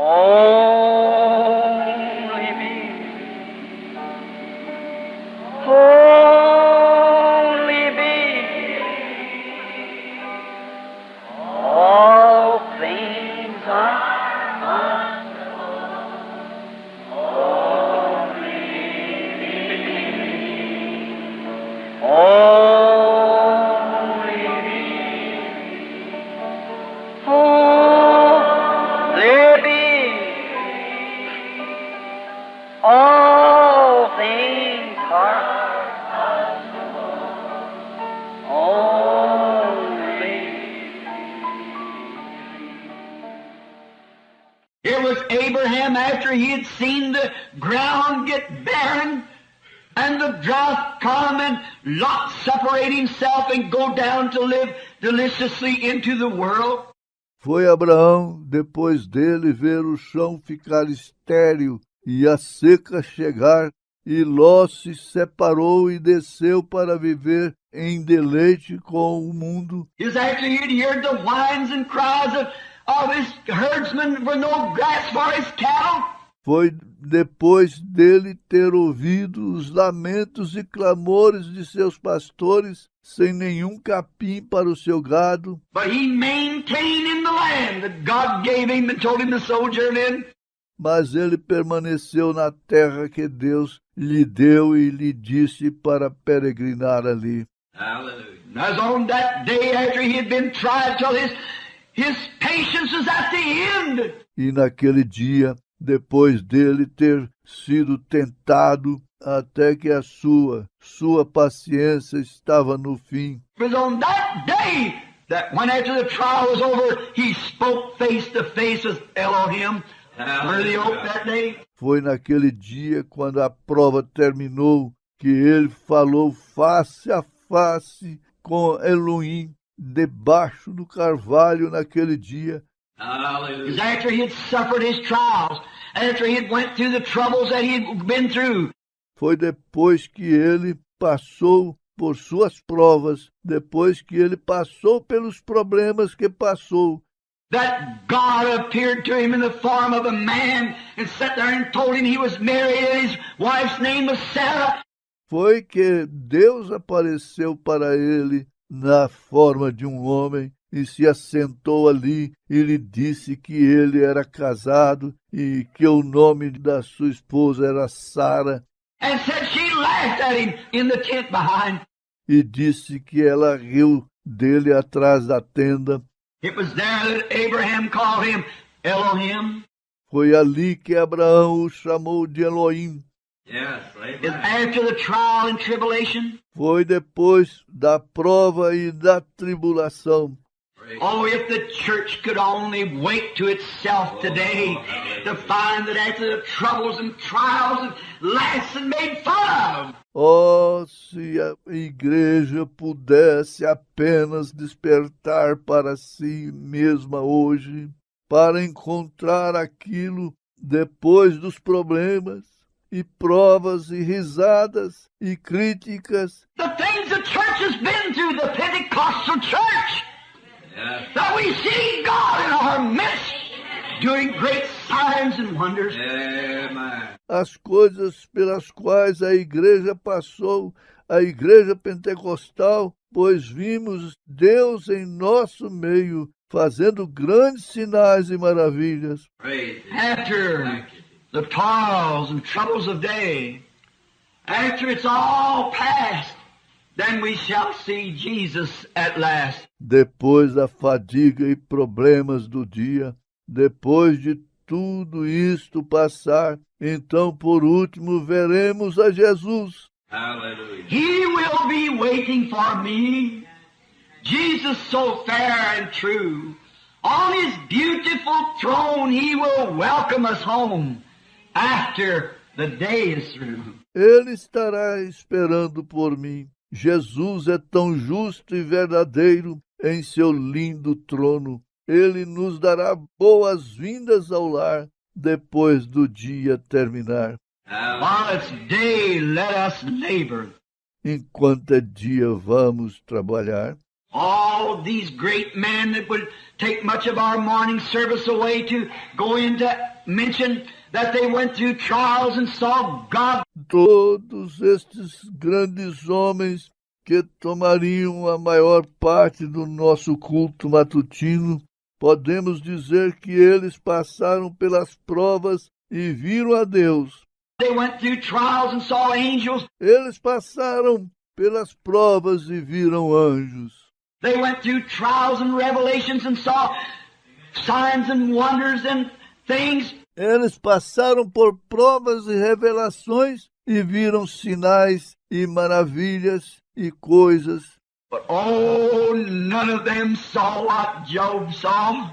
Only me. Only me. All things are only me. Only me. All things are only. Here was Abraham after he had seen the ground get barren and the drought come and Lot separate himself and go down to live deliciously into the world. Foi Abraão, depois dele, ver o chão ficar estéril e a seca chegar, e Ló se separou e desceu para viver em deleite com o mundo. It was after he'd heard the whines and cries of his herdsmen for no grass for his cattle. Foi depois dele ter ouvido os lamentos e clamores de seus pastores, sem nenhum capim para o seu gado. But he maintained in the land that God gave him and told him to sojourn in. Mas ele permaneceu na terra que Deus lhe deu e lhe disse para peregrinar ali. Hallelujah. As on that day after he had been tried till his patience was at the end. E naquele dia, depois dele ter sido tentado, até que a sua paciência estava no fim. It was on that day that when after the trial was over, he spoke face to face with Elohim. Where the oak that day? Foi naquele dia, quando a prova terminou, que ele falou face a face com Elohim, debaixo do carvalho naquele dia. It was after he had suffered his trials, after he had went through the troubles that he had been through. Foi depois que ele passou por suas provas, depois que ele passou pelos problemas que passou, that God appeared to him in the form of a man and sat there and told him he was married and his wife's name was Sarah. Foi que Deus apareceu para ele na forma de um homem e se assentou ali e lhe disse que ele era casado e que o nome da sua esposa era Sara. And said she laughed at him in the tent behind. E disse que ela riu dele atrás da tenda. It was there that Abraham called him Elohim. Foi ali que Abraão o chamou de Elohim. Yes, it's after the trial and tribulation. Foi depois da prova e da tribulação. Oh, if the church could only wake to itself today to find that after the troubles and trials and laughs and made fun of. Oh, se a igreja pudesse apenas despertar para si mesma hoje, para encontrar aquilo depois dos problemas e provas e risadas e críticas. The things the church has been through, the Pentecostal church. Yes. That we see God in our midst doing great signs and wonders. Amen. As coisas pelas quais a igreja passou, a igreja pentecostal, pois vimos Deus em nosso meio, fazendo grandes sinais e maravilhas. After the toils and troubles of day, after it's all past, then we shall see Jesus at last. Depois da fadiga e problemas do dia, depois de tudo isto passar, então por último veremos a Jesus. Hallelujah. He will be waiting for me. Jesus so fair and true. On his beautiful throne he will welcome us home after the day is through. Ele estará esperando por mim. Jesus é tão justo e verdadeiro em seu lindo trono. Ele nos dará boas-vindas ao lar depois do dia terminar. While it's day, let us labor. Enquanto é dia, vamos trabalhar. All these great men that would take much of our morning service away to go into mention that they went through trials and saw God. Todos estes grandes homens que tomariam a maior parte do nosso culto matutino, podemos dizer que eles passaram pelas provas e viram a Deus. They went through trials and saw angels. Eles passaram pelas provas e viram anjos. They went through trials and revelations and saw signs and wonders and things. Eles passaram por provas e revelações e viram sinais e maravilhas e coisas. But oh, none of them saw what Job saw.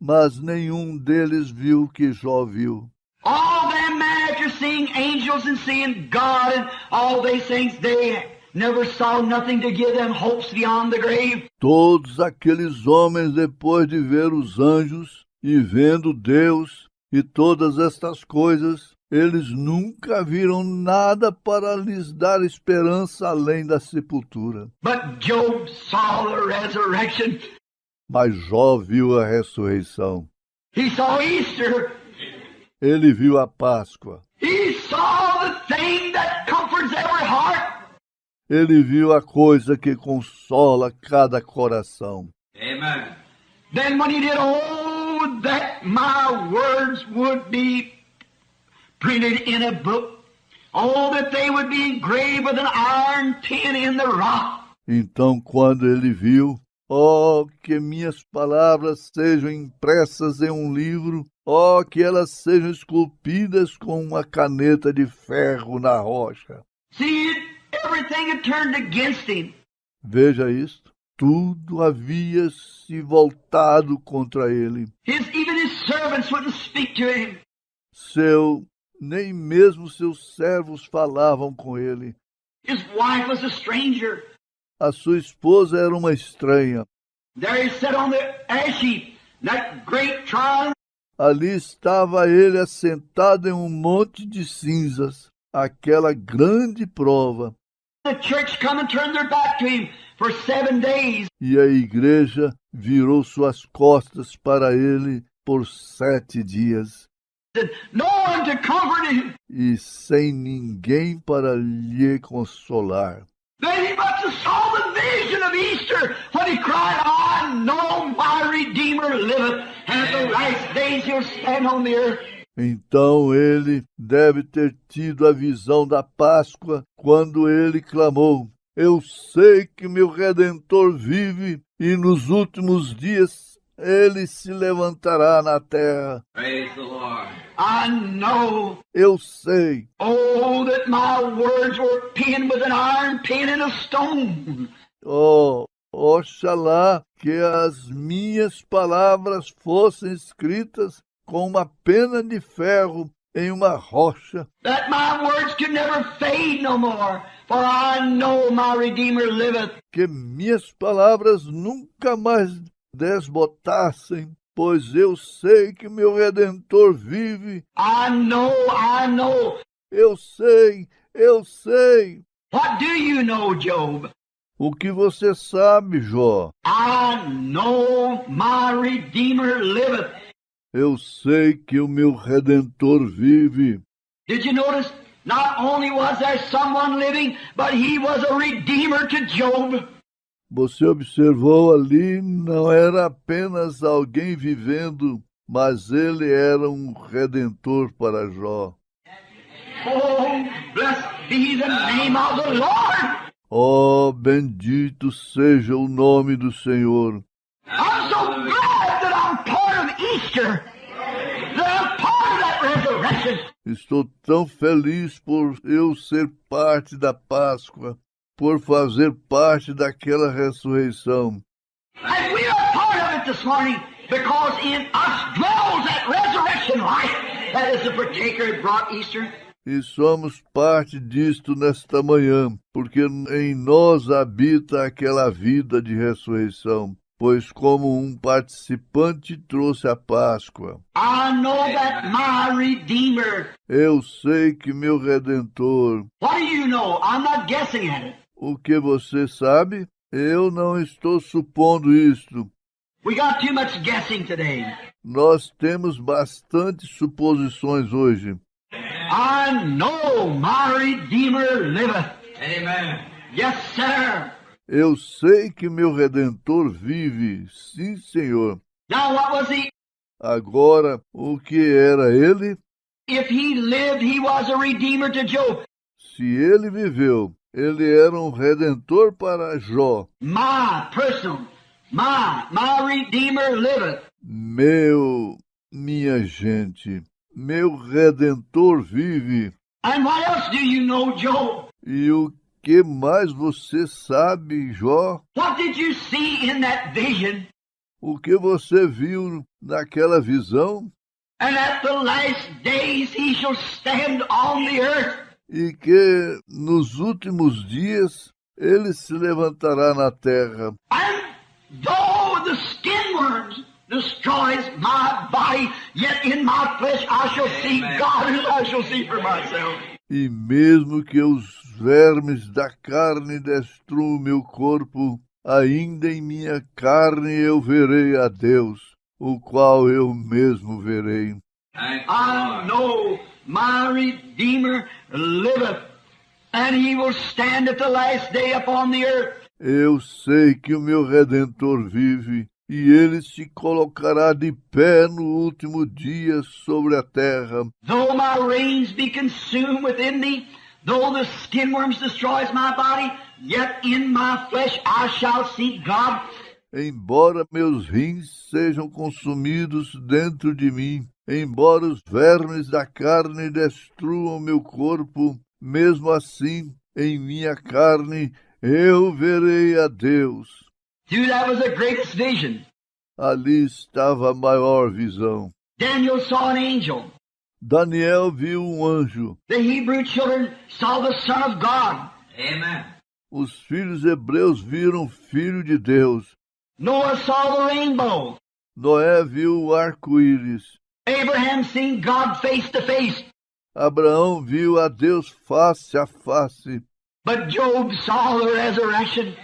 Mas nenhum deles viu o que Jó viu. All them men after seeing angels and seeing God and all these things, they never saw nothing to give them hopes beyond the grave. Todos aqueles homens, depois de ver os anjos e vendo Deus e todas estas coisas, eles nunca viram nada para lhes dar esperança além da sepultura. But Job saw the resurrection. Mas Jó viu a ressurreição. He saw Easter. Ele viu a Páscoa. He saw the thing that comforts every heart. Ele viu a coisa que consola cada coração. Amen. Then when he did, oh, that my words would be printed in a book. Oh, that they would be engraved with an iron pin in the rock. Então, quando ele viu, oh, que minhas palavras sejam impressas em um livro, oh, que elas sejam esculpidas com uma caneta de ferro na rocha. See, everything had turned against him. Veja isto. Tudo havia se voltado contra ele. Even his servants wouldn't speak to him. Nem mesmo seus servos falavam com ele. His wife was a stranger. A sua esposa era uma estranha. There he sat on the ash heap, that great trial. Ali estava ele assentado em um monte de cinzas, aquela grande prova. The church come and turned their back to him for 7 days. E a igreja virou suas costas para ele por 7 dias. No one to comfort him. E sem ninguém para lhe consolar. Then he must have saw the vision of Easter when he cried, I know my Redeemer liveth, and at the last days he'll stand on the earth. Então ele deve ter tido a visão da Páscoa quando ele clamou, eu sei que meu Redentor vive e nos últimos dias ele se levantará na terra. Praise the Lord. I know. Eu sei. Oh, that my words were pinned with an iron pin in a stone. Oxalá que as minhas palavras fossem escritas com uma pena de ferro em uma rocha. That my words could never fade no more, for I know my Redeemer liveth. Que minhas palavras nunca mais desbotassem, pois eu sei que meu Redentor vive. I know. Eu sei. What do you know, Job? O que você sabe, Jó? I know my Redeemer liveth. Eu sei que o meu Redentor vive. Did you notice? Not only was there someone living, but he was a Redeemer to Job. Você observou ali, não era apenas alguém vivendo, mas ele era um Redentor para Jó. Oh, blessed be the name of the Lord. Oh, bendito seja o nome do Senhor. I'm so glad that I'm part of Easter. That I'm part of that resurrection. Estou tão feliz por eu ser parte da Páscoa, por fazer parte daquela ressurreição. And we are part of it this morning because in us dwells that resurrection life that is the partaker that brought Easter. E somos parte disto nesta manhã, porque em nós habita aquela vida de ressurreição, pois como um participante trouxe a Páscoa. I know that my Redeemer. Eu sei que meu Redentor. What do you know? I'm not guessing at it. O que você sabe? Eu não estou supondo isto. We got too much guessing today. Nós temos bastante suposições hoje. I know my Redeemer liveth. Amen. Yes, sir. Eu sei que meu Redentor vive. Sim, Senhor. Now what was he? Agora, o que era ele? If he lived, he was a Redeemer to Job. Se ele viveu, ele era um Redentor para Jó. My Redeemer liveth. Minha gente, meu Redentor vive. And what else do you know, Job? E o que mais você sabe, Jó? What did you see in that vision? O que você viu naquela visão? And at the last days he shall stand on the earth. E que nos últimos dias ele se levantará na terra. And though the skin worms destroys my body, yet in my flesh I shall see God and I shall see for myself. E mesmo que os vermes da carne destruam meu corpo, ainda em minha carne eu verei a Deus, o qual eu mesmo verei. I know my Redeemer liveth, and he will stand at the last day upon the earth. Eu sei que o meu Redentor vive, e ele se colocará de pé no último dia sobre a terra. Though my reins be consumed within me, though the skin worms destroys my body, yet in my flesh I shall see God. Embora meus rins sejam consumidos dentro de mim, embora os vermes da carne destruam meu corpo, mesmo assim, em minha carne, eu verei a Deus. Dude, that was the greatest vision. Ali estava a maior visão. Daniel saw an angel. Daniel viu um anjo. The Hebrew children saw the Son of God. Amen. Os filhos hebreus viram o Filho de Deus. Noah saw the rainbow. Noé viu o arco-íris. Abraham seen God face to face. Abraão viu a Deus face a face. But Job saw the resurrection.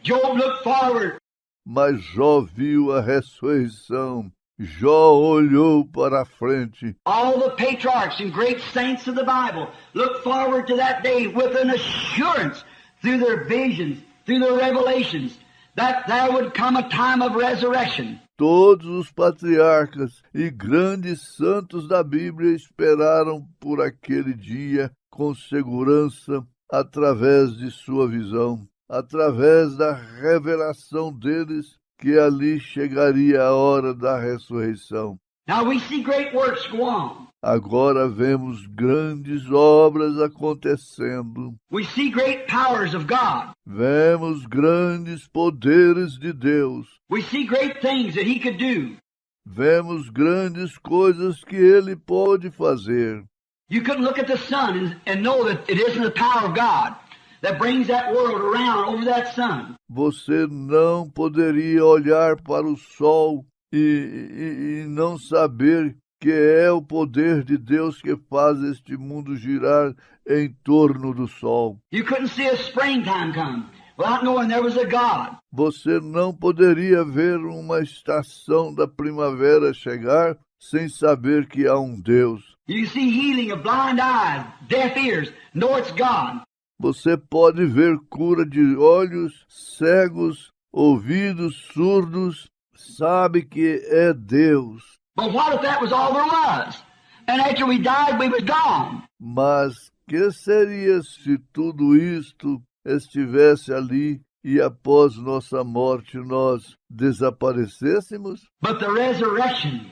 Job looked forward. Mas Jó viu a ressurreição. Jó olhou para a frente. All the patriarchs and great saints of the Bible looked forward to that day with an assurance through their visions, through their revelations, that there would come a time of resurrection. Todos os patriarcas e grandes santos da Bíblia esperaram por aquele dia com segurança através de sua visão, através da revelação deles, que ali chegaria a hora da ressurreição. Now we see great works go on. Agora vemos grandes obras acontecendo. We see great powers of God. Vemos grandes poderes de Deus. We see great things that He could do. Vemos grandes coisas que Ele pode fazer. You couldn't look at the sun and know that it isn't the power of God that brings that world around over that sun. Você não poderia olhar para o sol e não saber que é o poder de Deus que faz este mundo girar em torno do sol. You couldn't see a springtime come without knowing there was a God. Você não poderia ver uma estação da primavera chegar sem saber que há um Deus. You see healing of blind eyes, deaf ears, know it's God. Você pode ver cura de olhos cegos, ouvidos surdos, sabe que é Deus. But what if that was all there was? And after we died, we was gone. Mas que seria se tudo isto estivesse ali e após nossa morte nós desaparecêssemos? But the resurrection,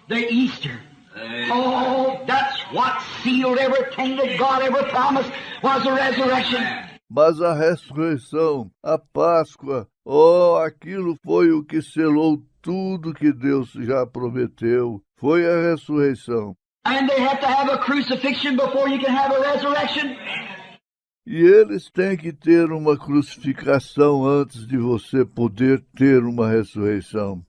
the Easter, oh, that's what sealed everything that God ever promised was the resurrection. Mas a ressurreição, a Páscoa, aquilo foi o que selou tudo que Deus já prometeu. Foi a ressurreição. And they have to have a crucifixion before you can have a resurrection. E eles têm que ter uma crucificação antes de você poder ter uma ressurreição.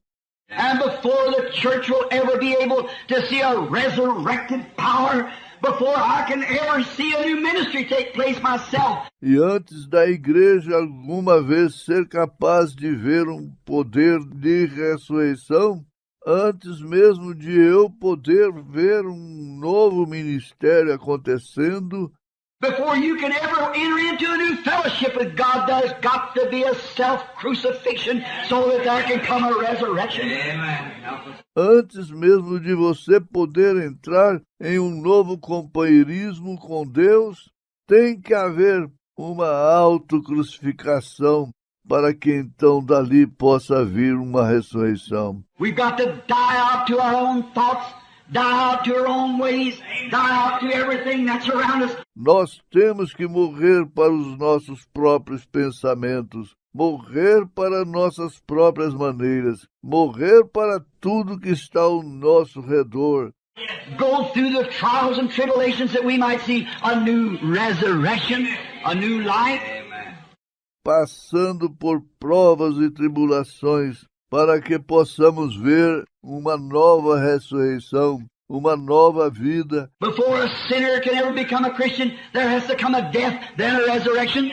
And before the church will ever be able to see a resurrected power, before I can ever see a new ministry take place myself. E antes da igreja alguma vez ser capaz de ver um poder de ressurreição, antes mesmo de eu poder ver um novo ministério acontecendo, before you can ever enter into a new fellowship with God, there's got to be a self-crucifixion so that there can come a resurrection. Amen. Antes mesmo de você poder entrar em um novo companheirismo com Deus, tem que haver uma autocrucificação para que então dali possa vir uma ressurreição. We've got to die out to our own thoughts, die out to our own ways, die out to everything that's around us. Nós temos que morrer para os nossos próprios pensamentos, morrer para nossas próprias maneiras, morrer para tudo que está ao nosso redor. Go through the trials and tribulations that we might see a new resurrection, a new life. Passando por provas e tribulações, para que possamos ver uma nova ressurreição, uma nova vida. Before a sinner can ever become a Christian, there has to come a death, then a resurrection.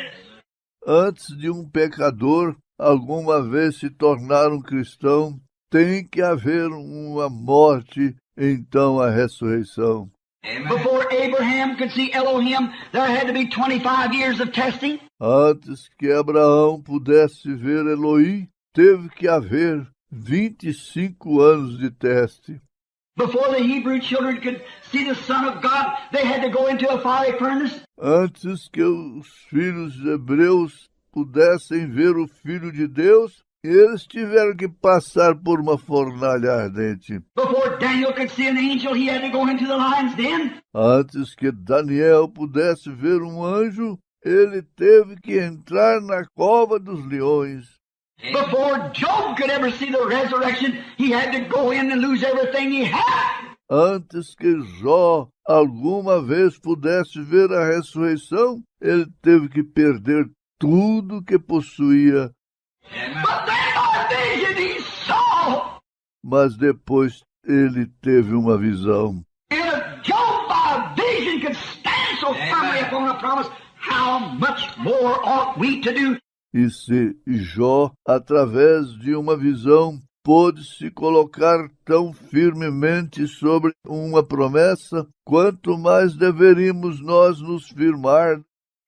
Antes de um pecador alguma vez se tornar um cristão, tem que haver uma morte, então a ressurreição. Before Abraham could see Elohim, there had to be 25 years of testing. Antes que Abraão pudesse ver Elohim, teve que haver 25 anos de teste. Before the Hebrew children could see the Son of God, they had to go into a fiery furnace. Antes que os filhos hebreus pudessem ver o Filho de Deus, eles tiveram que passar por uma fornalha ardente. Before Daniel could see an angel, he had to go into the lion's den. Antes que Daniel pudesse ver um anjo, ele teve que entrar na cova dos leões. Before Job could ever see the resurrection, he had to go in and lose everything he had. Antes que Jó alguma vez pudesse ver a ressurreição, ele teve que perder tudo que possuía. But then by vision he saw. Mas depois ele teve uma visão. If Job by vision could stand so firmly upon a promise, how much more ought we to do? E se Jó, através de uma visão, pôde se colocar tão firmemente sobre uma promessa, quanto mais deveríamos nós nos firmar.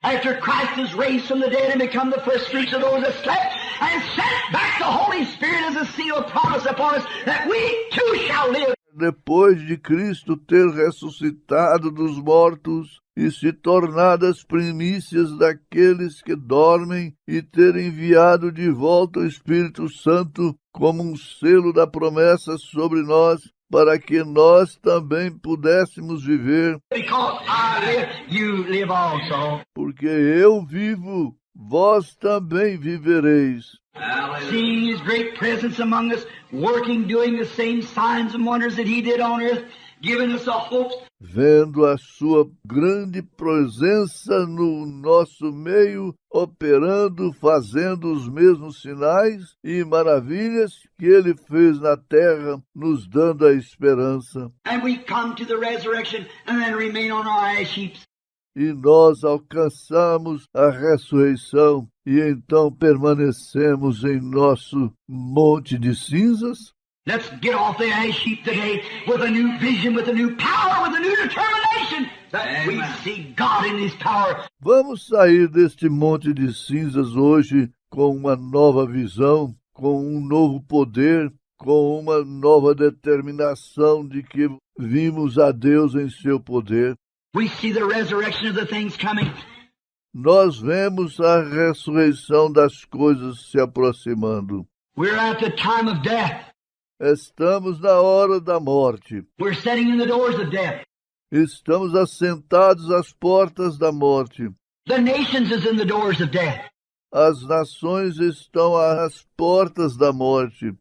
After Christ is raised from the dead and become the first fruits of those that slept, and sent back the Holy Spirit as a seal of promise upon us, that we too shall live. Depois de Cristo ter ressuscitado dos mortos e se tornado as primícias daqueles que dormem e ter enviado de volta o Espírito Santo como um selo da promessa sobre nós, para que nós também pudéssemos viver. Because I live, you live also. Porque eu vivo, vós também vivereis. Seeing His great presence among us, working, doing the same signs and wonders that He did on earth, giving us a hope. Vendo a sua grande presença no nosso meio, operando, fazendo os mesmos sinais e maravilhas que Ele fez na terra, nos dando a esperança. And we come to the resurrection and then remain on our ash heaps. E nós alcançamos a ressurreição e então permanecemos em nosso monte de cinzas. Let's get off the ash heap today with a new vision, with a new power, with a new determination that we see God in His power. Vamos sair deste monte de cinzas hoje com uma nova visão, com um novo poder, com uma nova determinação de que vimos a Deus em seu poder. We see the resurrection of the things coming. Nós vemos a ressurreição das coisas se aproximando. We're at the time of death. Estamos na hora da morte. We're sitting in the doors of death. Estamos assentados às portas da morte. The nations is in the doors of death. As nações estão às portas da morte.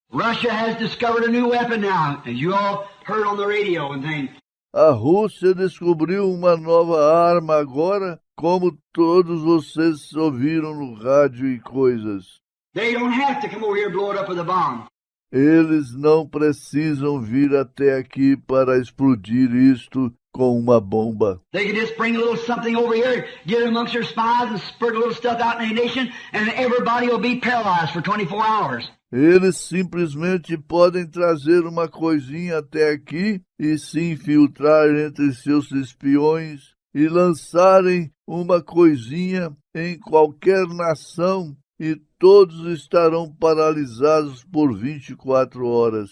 Russia has discovered a new weapon now, as you all heard on the radio and things. A Rússia descobriu uma nova arma agora, como todos vocês ouviram no rádio e coisas. They don't have to come over here and blow it up with a bomb. Eles não precisam vir até aqui para explodir isto com uma bomba. They could just bring a little something over here, get it amongst their spies, and spurt a little stuff out in the nation, and everybody will be paralyzed for 24 hours. Eles simplesmente podem trazer uma coisinha até aqui e se infiltrar entre seus espiões e lançarem uma coisinha em qualquer nação e todos estarão paralisados por 24 horas.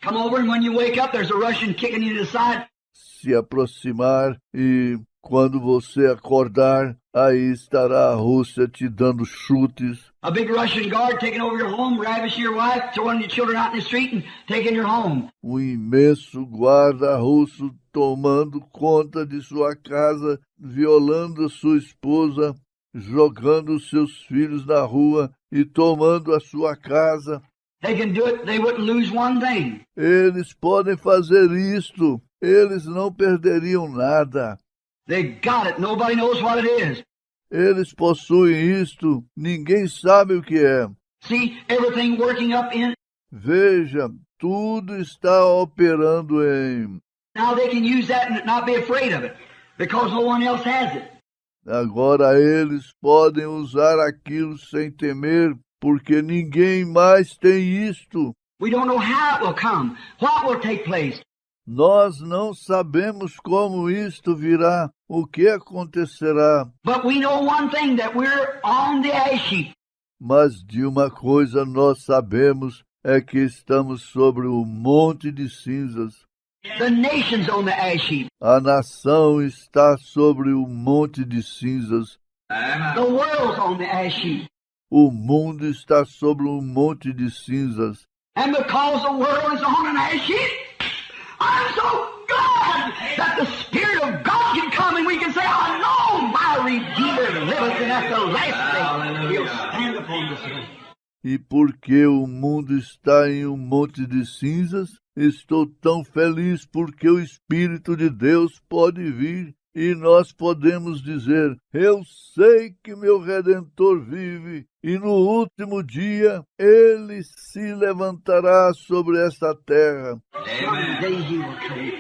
Come over, and when you wake up, there's a Russian kicking you to the side. Se aproximar e quando você acordar, aí estará a Rússia te dando chutes. A big Russian guard taking over your home, ravishing your wife, throwing your children out in the street and taking your home. Um imenso guarda russo tomando conta de sua casa, violando sua esposa, jogando seus filhos na rua e tomando a sua casa. They can do it, they wouldn't lose one thing. Eles podem fazer isto, eles não perderiam nada. They got it, nobody knows what it is. Eles possuem isto, ninguém sabe o que é. See, everything working up in. Veja, tudo está operando em... Now they can use that and not be afraid of it, because no one else has it. Agora eles podem usar aquilo sem temer, porque ninguém mais tem isto. We don't know how it will come, what will take place. Nós não sabemos como isto virá, o que acontecerá. But we know one thing, that we're on the ash heap. Mas de uma coisa nós sabemos, é que estamos sobre o monte de cinzas. The nation's on the ash heap. A nação está sobre o monte de cinzas. The world's on the ash heap. O mundo está sobre um monte de cinzas. And because the world is on an ash heap, I'm so glad that the Spirit of God can come and we can say, I know my Redeemer liveth, and at the last day he'll stand upon this earth. E porque o mundo está em um monte de cinzas, estou tão feliz porque o Espírito de Deus pode vir e nós podemos dizer, eu sei que meu Redentor vive e no último dia ele se levantará sobre esta terra. Someday he will come.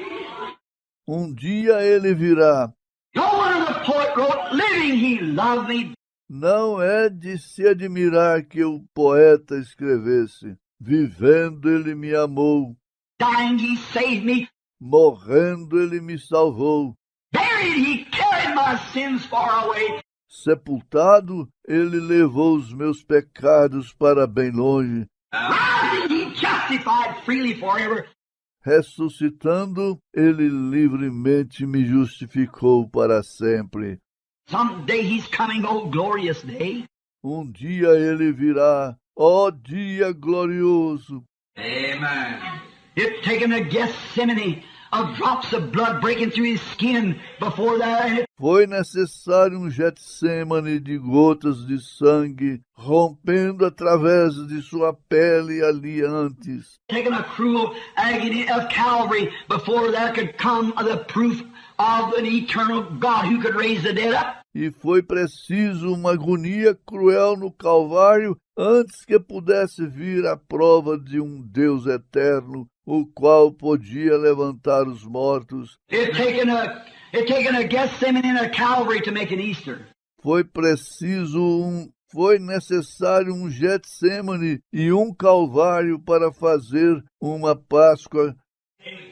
Um dia ele virá. No wonder the poet wrote, living he loved me. Não é de se admirar que o poeta escrevesse, vivendo ele me amou, Dying he saved me. morrendo ele me salvou, Buried he carried my sins far away. sepultado ele levou os meus pecados para bem longe, Rising he justified freely forever. ressuscitando ele livremente me justificou para sempre. Someday he's coming, oh glorious day. Um dia ele virá, ó dia glorioso. Amen. It taken a Gethsemane of drops of blood breaking through his skin before there, and it Foi necessário Getsêmane de gotas de sangue rompendo através de sua pele ali antes. taken a cruel agony of Calvary before there could come the proof of an eternal God who could raise the dead up. E foi preciso uma agonia cruel no Calvário antes que pudesse vir a prova de um Deus eterno, o qual podia levantar os mortos. It taken a Gethsemane and a Calvary to make an Easter. Foi necessário um Getsêmane e um Calvário para fazer uma Páscoa.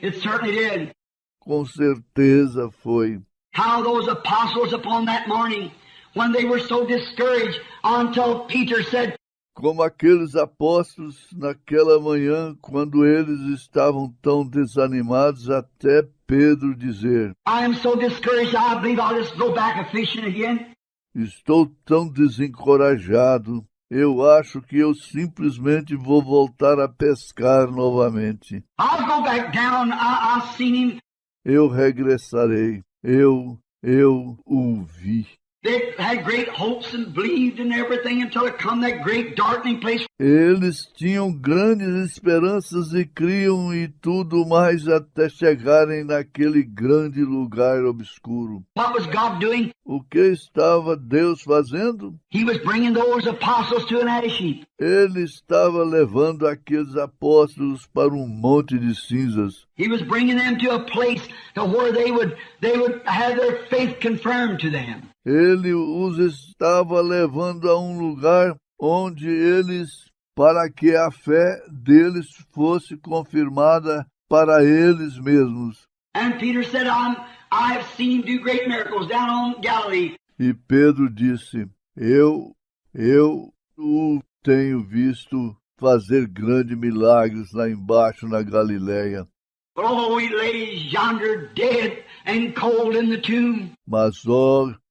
It certainly did. Com certeza foi. How those apostles upon that morning, when they were so discouraged, until Peter said, Como aqueles apóstolos naquela manhã, quando eles estavam tão desanimados, até Pedro dizer, I am so discouraged, I believe I'll just go back a fishing again. estou tão desencorajado, eu acho que eu simplesmente vou voltar a pescar novamente. I'll go back down. I've seen him. Eu regressarei, eu o vi. They had great hopes and believed in everything until it come that great darkening place. Eles tinham grandes esperanças e criam e tudo mais até chegarem naquele grande lugar obscuro. What was God doing? O que estava Deus fazendo? He was bringing those apostles to an ash heap. Ele estava levando aqueles apóstolos para um monte de cinzas. He was bringing them to a place to where they would have their faith confirmed to them. Ele os estava levando a um lugar onde eles, para que a fé deles fosse confirmada para eles mesmos. And Peter said, I have seen him do great miracles down on Galilee. E Pedro disse, eu o tenho visto fazer grandes milagres lá embaixo na Galileia. But oh, he lays yonder dead and cold in the tomb. Mas,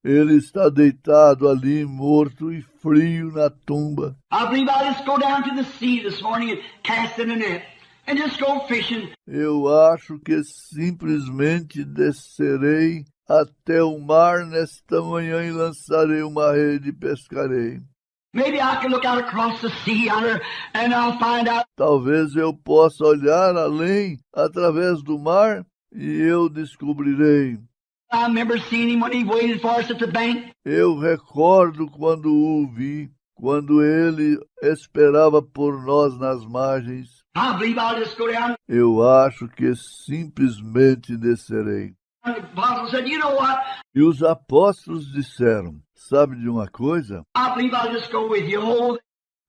ele está deitado ali, morto e frio na tumba. I believe I'll just go down to the sea this morning and cast in a net and just go fishing. Eu acho que simplesmente descerei até o mar nesta manhã e lançarei uma rede e pescarei. Maybe I can look out across the sea yonder and I'll find out. Talvez eu possa olhar além, através do mar, e eu descobrirei. I remember seeing him when he waited for us at the bank. Eu recordo quando o vi, quando ele esperava por nós nas margens. I believe I'll just go down. Eu acho que simplesmente descerei. And the apostle said, you know what? E os apóstolos disseram, sabe de uma coisa? I believe I'll just go with you. Oh,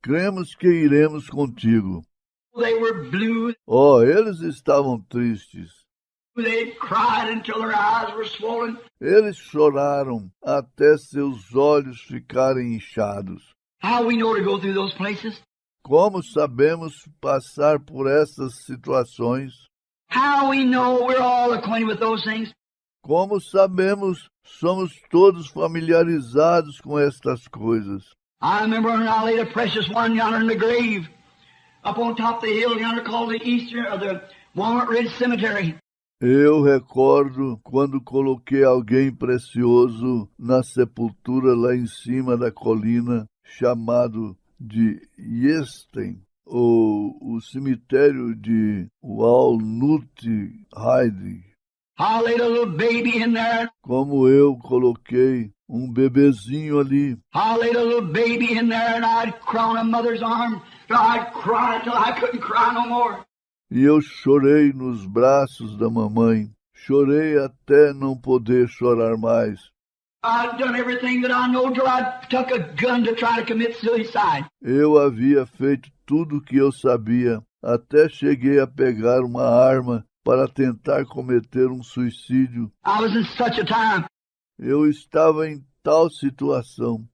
Cremos que iremos contigo. they were blue. Eles estavam tristes. They cried until their eyes were swollen. Eles choraram até seus olhos ficarem inchados. How we know to go through those places? Como sabemos passar por essas situações? How we know we're all acquainted with those things? Como sabemos, somos todos familiarizados com estas coisas. I remember when I laid a precious one yonder in the grave, up on top of the hill yonder called the Eastern, or the Walnut Ridge Cemetery. Eu recordo quando coloquei alguém precioso na sepultura lá em cima da colina, chamado de Yesten, ou o cemitério de Walnut Ridge. I laid a little baby in there. Como eu coloquei bebezinho ali. I laid a little baby in there and I'd cry on a mother's arm. I'd cry till I couldn't cry no more. E eu chorei nos braços da mamãe. Chorei até não poder chorar mais. I'd done everything that I know till I took a gun to try to commit suicide. Eu havia feito tudo o que eu sabia. Até cheguei a pegar uma arma para tentar cometer um suicídio. I was in such a time. Eu estava em tal situação.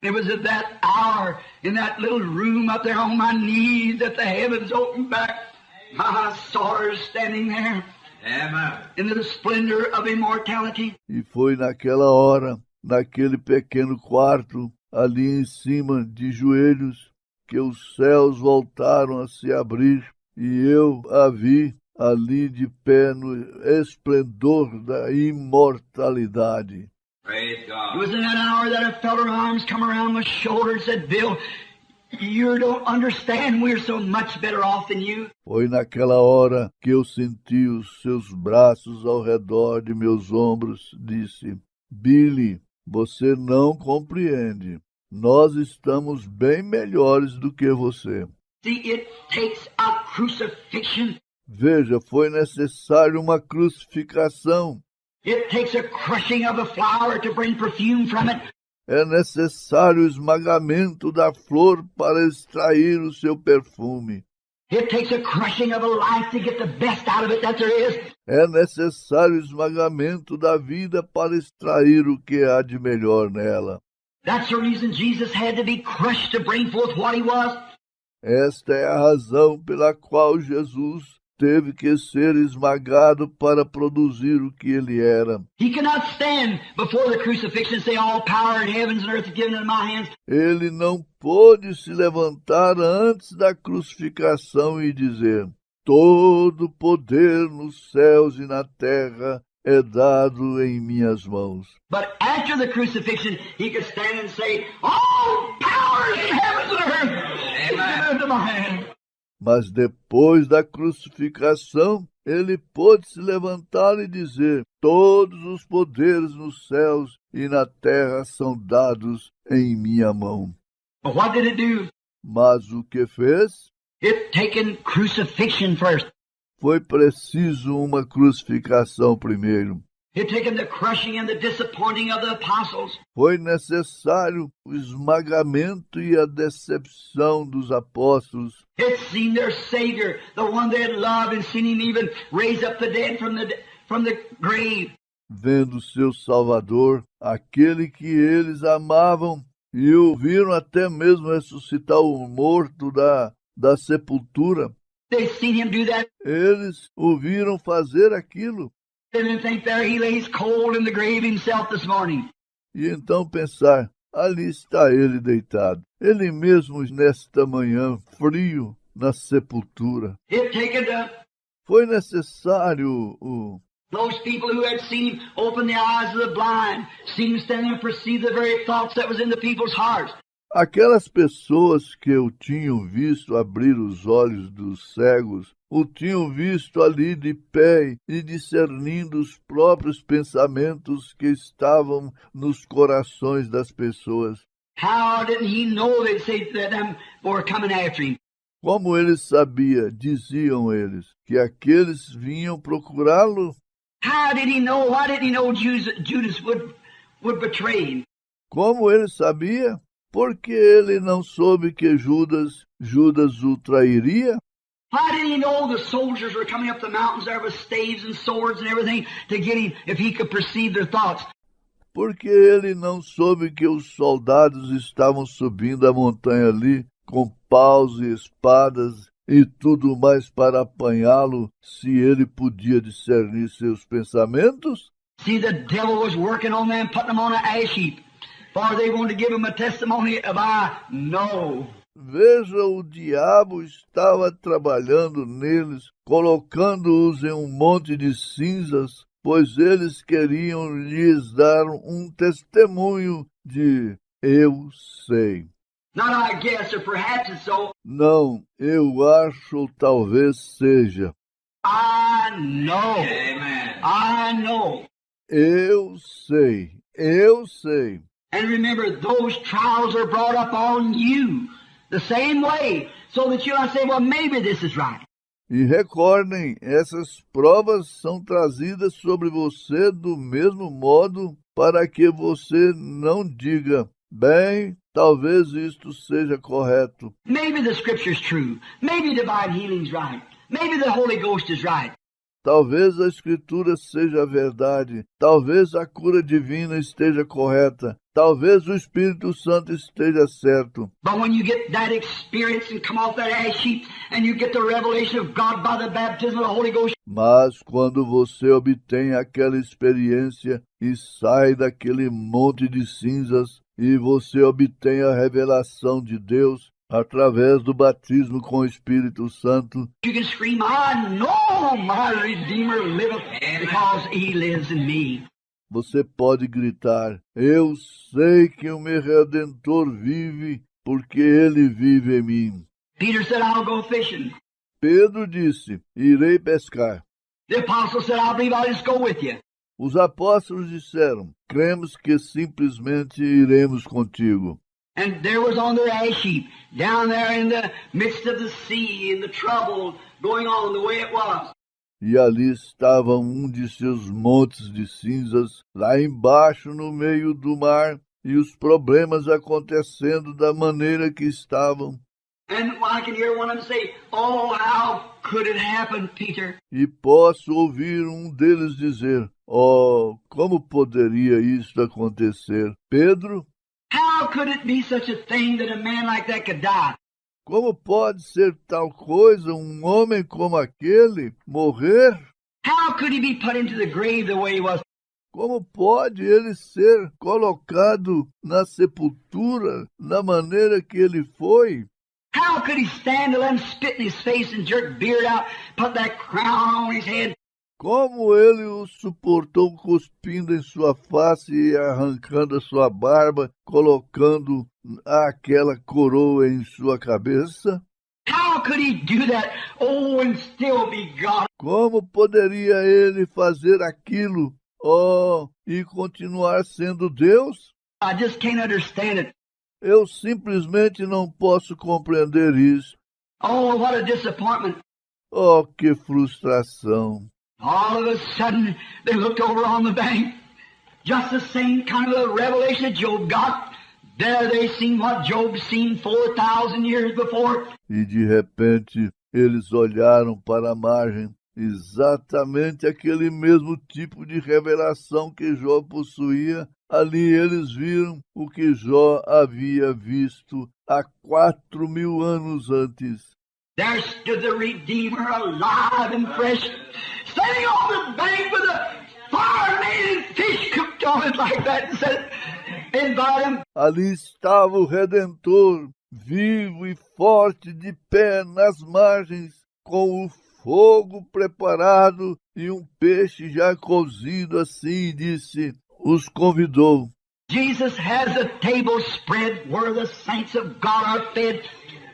It was at that hour, in that little room up there on my knees, that the heavens opened back. I saw her standing there. Amen. In the splendor of immortality. E foi naquela hora, naquele pequeno quarto, ali em cima, de joelhos, que os céus voltaram a se abrir, e eu a vi ali de pé no esplendor da imortalidade. Praise God. It was in that hour that I felt her arms come around my shoulder and said, Bill, you don't understand, we're so much better off than you. Foi naquela hora que eu senti os seus braços ao redor de meus ombros, disse, Billy, você não compreende. Nós estamos bem melhores do que você. See, it takes a crucifixion. Veja, foi necessário uma crucificação. It takes a crushing of a flower to bring perfume from it. É necessário o esmagamento da flor para extrair o seu perfume. It takes a crushing of a life to get the best out of it that there is. É necessário o esmagamento da vida para extrair o que há de melhor nela. That's the reason Jesus had to be crushed to bring forth what he was. Esta é a razão pela qual Jesus teve que ser esmagado para produzir o que ele era. He cannot stand before the crucifixion and say, all power in heavens and earth is given into my hands. Ele não pôde se levantar antes da crucificação e dizer, todo poder nos céus e na terra é dado em minhas mãos. But after the crucifixion, he could stand and say, all power in heavens and earth is given into my hand. Mas depois da crucificação, ele pôde se levantar e dizer: todos os poderes nos céus e na terra são dados em minha mão. But what did it do? Mas o que fez? It taken crucifixion first. Foi preciso uma crucificação primeiro. It taken the crushing and the disappointing of the apostles. Foi necessário o esmagamento e a decepção dos apóstolos. It seen their Savior, the one they had loved, and seen him even raise up the dead from the grave. Vendo seu Salvador, aquele que eles amavam, e o viram até mesmo ressuscitar o morto da sepultura. They seen him do that. Eles o viram fazer aquilo. And then think there he lays cold in the grave himself this morning. E então pensar, ali está ele deitado, ele mesmo nesta manhã, frio, na sepultura. It taken Foi necessário those people who had seen him open the eyes of the blind, seen him stand there and perceive the very thoughts that was in the people's hearts. Aquelas pessoas que o tinham visto abrir os olhos dos cegos, o tinham visto ali de pé e discernindo os próprios pensamentos que estavam nos corações das pessoas. How didn't he know they'd say that them were coming after him? Como ele sabia, diziam eles, que aqueles vinham procurá-lo? How did he know? Why didn't he know Judas would betray him? Como ele sabia? Porque ele não soube que Judas o trairia? Why didn't he know the soldiers were coming up the mountains there with staves and swords and everything to get him if he could perceive their thoughts? Porque ele não soube que os soldados estavam subindo a montanha ali com paus e espadas e tudo mais para apanhá-lo, se ele podia discernir seus pensamentos? See, the devil was working on them, putting them on an ash heap, for they wanted to give him a testimony of I know. Veja, o diabo estava trabalhando neles, colocando-os em um monte de cinzas, pois eles queriam lhes dar um testemunho de eu sei. Not I guess, or perhaps it's so. Não, eu acho ou talvez seja. I know. Amen. I know. Eu sei, eu sei. And remember, those trials are brought up on you the same way, so that you'll say, well, maybe this is right. E recordem, essas provas são trazidas sobre você do mesmo modo para que você não diga, bem, talvez isto seja correto. Maybe the scripture's true. Maybe divine healing's right. Maybe the Holy Ghost is right. Talvez a Escritura seja a verdade. Talvez a cura divina esteja correta. Talvez o Espírito Santo esteja certo. But when you get that experience and come off that ash heap and you get the revelation of God by the baptism of the Holy Ghost. Mas quando você obtém aquela experiência e sai daquele monte de cinzas e você obtém a revelação de Deus através do batismo com o Espírito Santo, You can scream, I know my Redeemer liveth because he lives in me. você pode gritar, eu sei que o meu Redentor vive, porque ele vive em mim. Peter said, I'll go fishing. Pedro disse, irei pescar. The apostle said, I believe I'll just go with you. Os apóstolos disseram, cremos que simplesmente iremos contigo. And there was on their ash heap, down there in the midst of the sea, in the trouble going on the way it was. E ali estava um de seus montes de cinzas, lá embaixo no meio do mar, e os problemas acontecendo da maneira que estavam. And I can hear one of them say, oh, how could it happen, Peter? E posso ouvir um deles dizer, oh, como poderia isto acontecer? Pedro, How could it be such a thing that a man like that could die? como pode ser tal coisa, um homem como aquele, morrer? How could he be put into the grave the way he was? Como pode ele ser colocado na sepultura da maneira que ele foi? How could he stand and spit in his face and jerk beard out, put that crown on his head? Como ele o suportou cuspindo em sua face e arrancando a sua barba, colocando aquela coroa em sua cabeça? could he do that? Oh, and still be God? Como poderia ele fazer aquilo, e continuar sendo Deus? I just can't understand it. Eu simplesmente não posso compreender isso. Oh, what a disappointment. Oh, que frustração. All of a sudden, they looked over on the bank. Just the same kind of a revelation that Job got. There they seen what Job seen 4,000 years before. E de repente, eles olharam para a margem. Exatamente aquele mesmo tipo de revelação que Jó possuía. Ali eles viram o que Jó havia visto há 4.000 anos antes. There stood the Redeemer alive and fresh, standing on the bank with a fire made and fish cooked on it like that, and said, invite him. Ali estava o Redentor, vivo e forte, de pé nas margens, com o fogo preparado e um peixe já cozido assim, disse, os convidou. Jesus has a table spread where the saints of God are fed.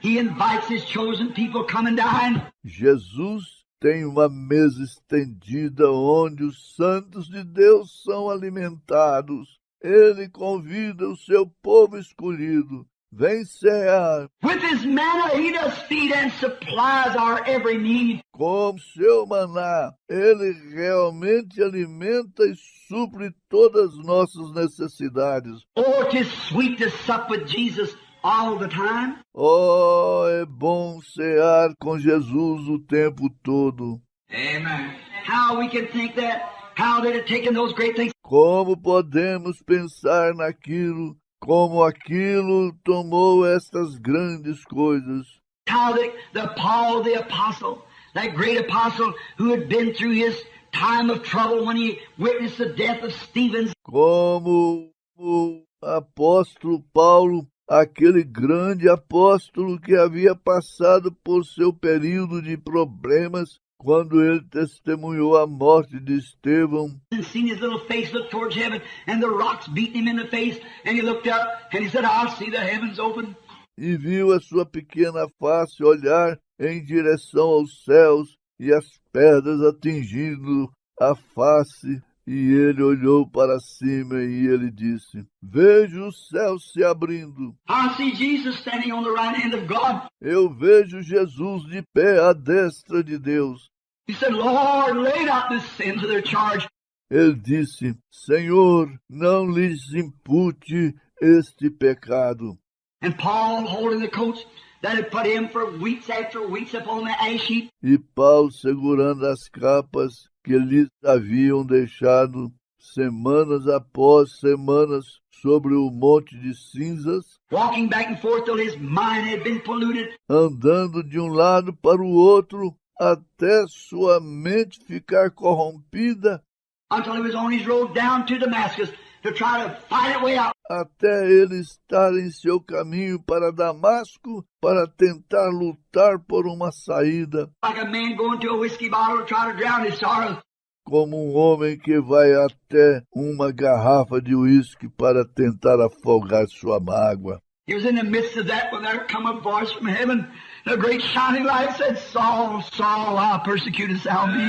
He invites his chosen people come and dine. Jesus tem uma mesa estendida onde os santos de Deus são alimentados. Ele convida o seu povo escolhido. Vem cear. With his manna he does feed and supplies our every need. Com seu maná, ele realmente alimenta e supre todas as nossas necessidades. Oh, 'tis sweet to sup with Jesus all the time. Oh, é bom cear com Jesus o tempo todo. Amen. How we can think that, how they'd have taken those great things. Como podemos pensar naquilo, como aquilo tomou estas grandes coisas. How the Paul the apostle, that great apostle who had been through his time of trouble when he witnessed the death of Stephen. Como o apóstolo Paulo, aquele grande apóstolo que havia passado por seu período de problemas quando ele testemunhou a morte de Estevão. And seen his little face look towards heaven and the rocks beating him in the face, and he looked up and he said, I'll see the heavens open. E viu a sua pequena face olhar em direção aos céus e as pedras atingindo a face. E ele olhou para cima e ele disse, vejo os céus se abrindo. I see Jesus standing on the right hand of God. Eu vejo Jesus de pé à destra de Deus. He said, Lord, lay not this sin to their charge. Ele disse, Senhor, não lhes impute este pecado. And Paul holding the coats that had put him for weeks after weeks upon the ash heap. E Paulo segurando as capas que lhes haviam deixado semanas após semanas sobre o monte de cinzas, Walking back and forth till his mind had been polluted. andando de um lado para o outro até sua mente ficar corrompida, Until he was on his road down to Damascus to try to fight it way out. até ele estar em seu caminho para Damasco para tentar lutar por uma saída, Like a man going to a whiskey bottle to try to drown his sorrows. como um homem que vai até uma garrafa de uísque para tentar afogar sua mágoa. He was in the midst of that when there come a voice from heaven. A great shining light said, Saul, Saul, why persecutest thou me?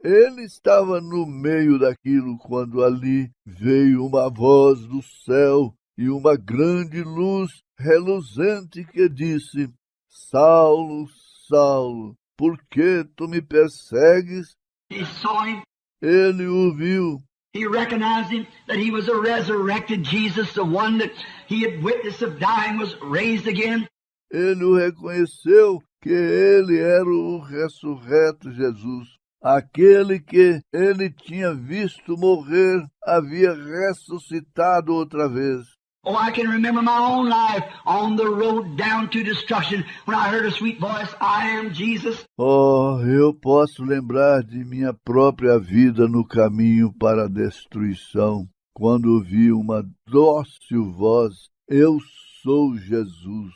Ele estava no meio daquilo quando ali veio uma voz do céu e uma grande luz reluzente que disse, Saulo, Saulo, por que tu me persegues? He saw him. Ele o viu. He recognized him, that he was a resurrected Jesus, the one that he had witnessed of dying was raised again. Ele o reconheceu que ele era o ressurreto Jesus. Aquele que ele tinha visto morrer havia ressuscitado outra vez. Oh, I can remember my own life on the road down to destruction when I heard a sweet voice, I am Jesus. Oh, eu posso lembrar de minha própria vida no caminho para a destruição, quando ouvi uma dócil voz, eu sou Jesus.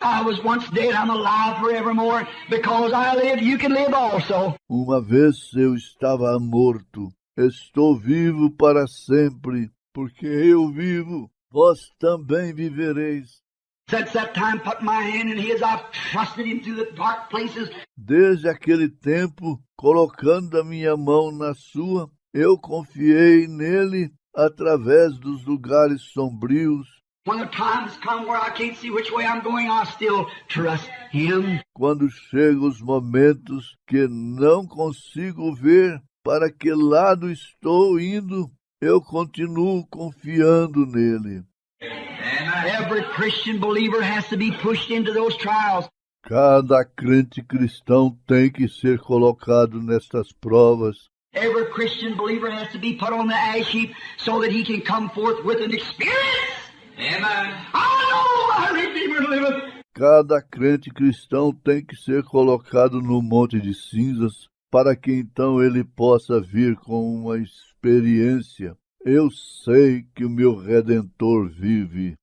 I was once dead, I'm alive forevermore. Because I live, you can live also. Uma vez eu estava morto, estou vivo para sempre, porque eu vivo, vós também vivereis. Since that time, put my hand in his, I've trusted him through the dark places. Desde aquele tempo, colocando a minha mão na sua, eu confiei nele através dos lugares sombrios. When the times come where I can't see which way I'm going, I still trust him. Quando chegam os momentos que não consigo ver para que lado estou indo, eu continuo confiando nele. Every Christian believer has to be pushed into those trials. Cada crente cristão tem que ser colocado nestas provas. Every Christian believer has to be put on the ash heap so that he can come forth with an experience. Amen. I know my Redeemer liveth. Cada crente cristão tem que ser colocado no monte de cinzas para que então ele possa vir com uma experiência. Eu sei que o meu Redentor vive.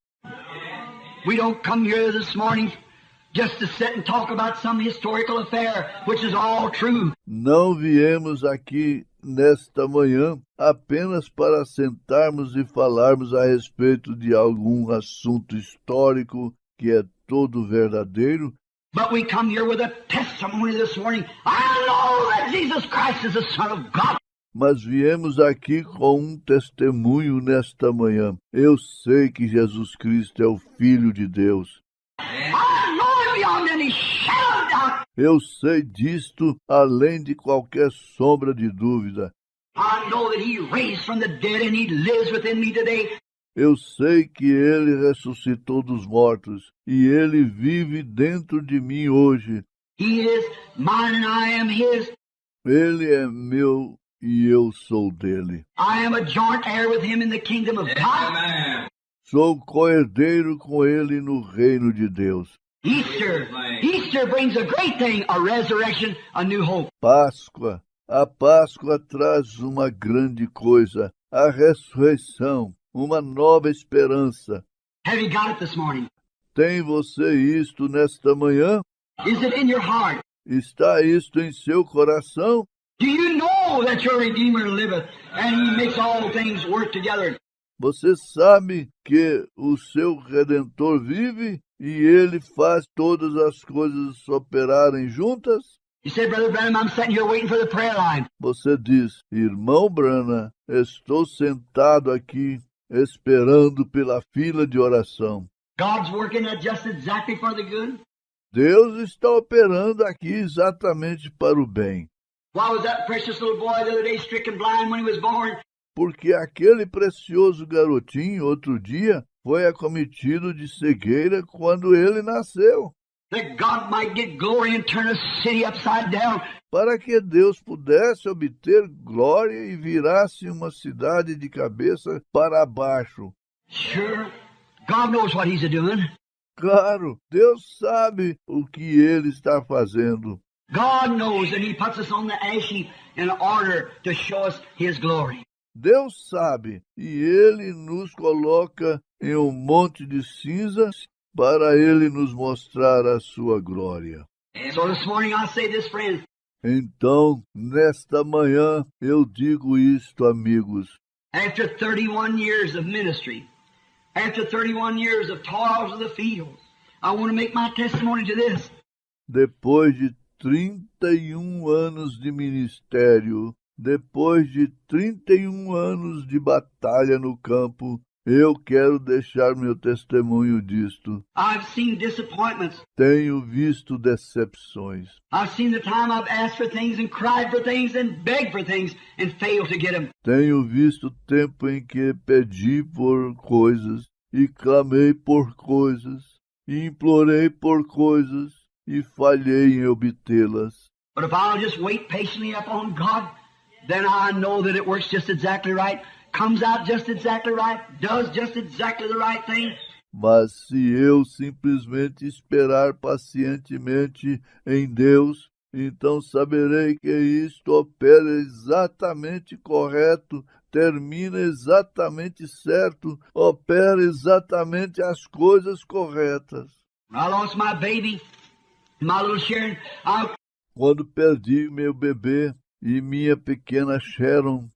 We don't come here this morning just to sit and talk about some historical affair, which is all true. Não viemos aqui nesta manhã apenas para sentarmos e falarmos a respeito de algum assunto histórico que é todo verdadeiro. But we come here with a testimony this morning. I know that Jesus Christ is the Son of God. Mas viemos aqui com um testemunho nesta manhã. Eu sei que Jesus Cristo é o Filho de Deus. I know it beyond any shadow of doubt. Eu sei disto além de qualquer sombra de dúvida. I know that He raised from the dead and He lives within me today. Eu sei que Ele ressuscitou dos mortos e Ele vive dentro de mim hoje. He is mine and I am His. Ele é meu e eu sou dele. I am a joint heir with Him in the kingdom of God. Amen. Sou co-herdeiro com Ele no reino de Deus. Easter brings a great thing, a resurrection, a new hope. Páscoa. A Páscoa traz uma grande coisa, a ressurreição, uma nova esperança. Have you got it this morning? Tem você isto nesta manhã? Is it in your heart? Está isto em seu coração? Do you know that your Redeemer liveth and He makes all things work together? Você sabe que o seu Redentor vive e Ele faz todas as coisas operarem juntas? You say, Brother Branham, I'm sitting here waiting for the prayer line. Você diz, irmão Branham, estou sentado aqui esperando pela fila de oração. God's working it just exactly for the good. Deus está operando aqui exatamente para o bem. Why was that precious little boy the other day stricken blind when he was born? Porque aquele precioso garotinho, outro dia, foi acometido de cegueira quando ele nasceu. That God might get glory and turn a city upside down. Para que Deus pudesse obter glória e virasse uma cidade de cabeça para baixo. Sure, God knows what He's doing. Claro, Deus sabe o que Ele está fazendo. God knows that He puts us on the ash heap in order to show us His glory. Deus sabe, e Ele nos coloca em um monte de cinzas para Ele nos mostrar a sua glória. So this morning I say this, friends. Então, nesta manhã, eu digo isto, amigos. After 31 years of ministry, after 31 years of toils of the fields, I want to make my testimony to this. Depois de 31 anos de ministério, depois de 31 anos de batalha no campo, eu quero deixar meu testemunho disto. I've seen disappointments. Tenho visto decepções. I've seen the time I've asked for things and cried for things and begged for things and failed to get them. Tenho visto tempo em que pedi por coisas e clamei por coisas e implorei por coisas e falhei em obtê-las. But if I'll just wait patiently upon God, then I know that it works just exactly right, comes out just exactly right, does just exactly the right thing. Mas se eu simplesmente esperar pacientemente em Deus, então saberei que isto opera exatamente correto, termina exatamente certo, opera exatamente as coisas corretas. I lost my baby, my little Sharon. Quando perdi meu bebê e minha pequena Sharon,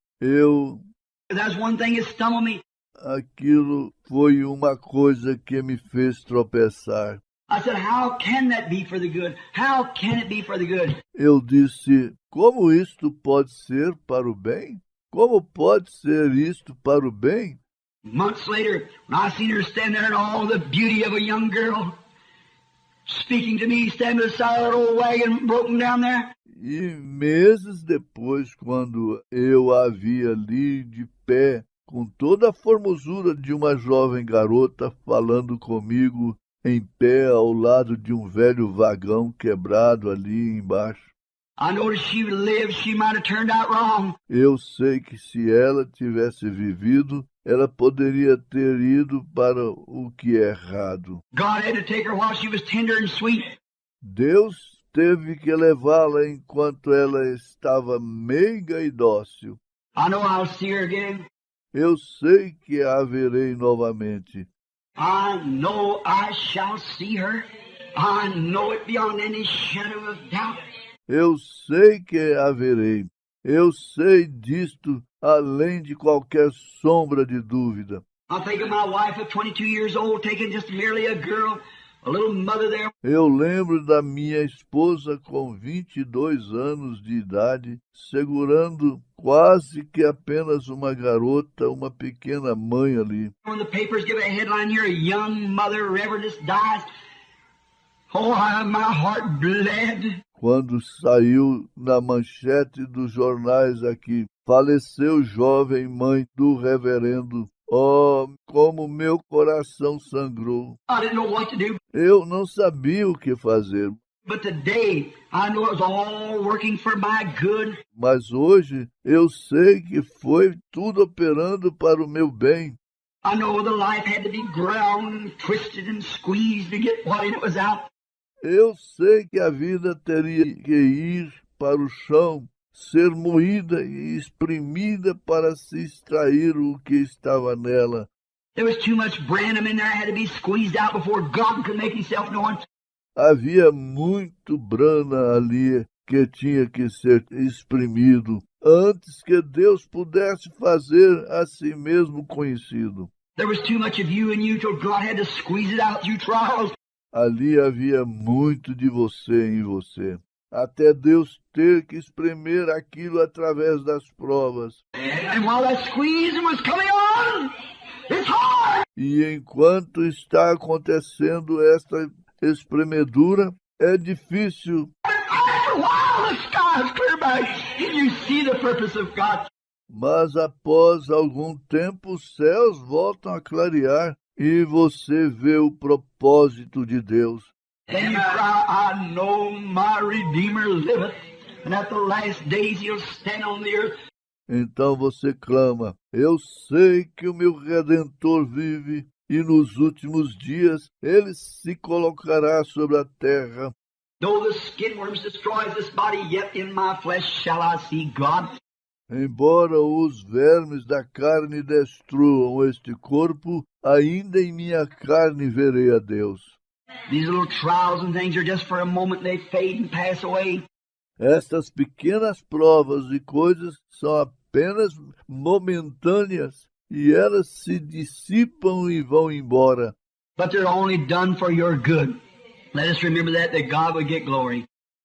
That's one thing that stumbled me. aquilo foi uma coisa que me fez tropeçar. I said, how can that be for the good? How can it be for the good? Eu disse, como isto pode ser para o bem? Como pode ser isto para o bem? Months later, when I seen her stand there in all the beauty of a young girl, speaking to me, standing beside that old wagon broken down there. E meses depois, quando eu a vi ali de pé, com toda a formosura de uma jovem garota falando comigo, em pé ao lado de um velho vagão quebrado ali embaixo. I noticed she would live, she might have turned out wrong. Eu sei que se ela tivesse vivido, ela poderia ter ido para o que é errado. God had to take her while she was tender and sweet. Deus teve que levá-la enquanto ela estava meiga e dócil. I know I'll see her again. Eu sei que a verei novamente. I know I shall see her. I know it beyond any shadow of doubt. Eu sei que a verei. Eu sei disto além de qualquer sombra de dúvida. I think of my wife of 22 years old taking just merely a girl, a little mother there. Eu lembro da minha esposa com 22 anos de idade, segurando quase que apenas uma garota, uma pequena mãe ali. When the papers give a headline here, a young mother reverendess dies. Oh, my heart bled. Quando saiu na manchete dos jornais aqui, faleceu jovem mãe do reverendo. Oh, como meu coração sangrou. I didn't know what to do. Eu não sabia o que fazer. But today, I know it was all working for my good. Mas hoje eu sei que foi tudo operando para o meu bem. I know the life had to be ground and twisted and squeezed to get what in it was out. Eu sei que a vida teria que ir para o chão, ser moída e exprimida para se extrair o que estava nela. There was too much Branham in there, had to be squeezed out before God could make himself known. Havia muito Brana ali que tinha que ser exprimido antes que Deus pudesse fazer a si mesmo conhecido. There was too much of you in you till God had to squeeze it out through trials. Ali havia muito de você em você, até Deus ter que espremer aquilo através das provas. And while that squeezing was coming on, it's hard. E enquanto está acontecendo esta espremedura, é difícil. After a while, the skies clear back and you see the purpose of God. Mas após algum tempo, os céus voltam a clarear e você vê o propósito de Deus. And you cry, I know my Redeemer liveth, and at the last days he'll stand on the earth. Então você clama, eu sei que o meu Redentor vive, e nos últimos dias ele se colocará sobre a terra. Though the skin worms destroys this body, yet in my flesh shall I see God. Embora os vermes da carne destruam este corpo, ainda em minha carne verei a Deus. These little trials and things are just for a moment, they fade and pass away. Estas pequenas provas e coisas são apenas momentâneas e elas se dissipam e vão embora. But they're only done for your good. Let us remember that God would get glory.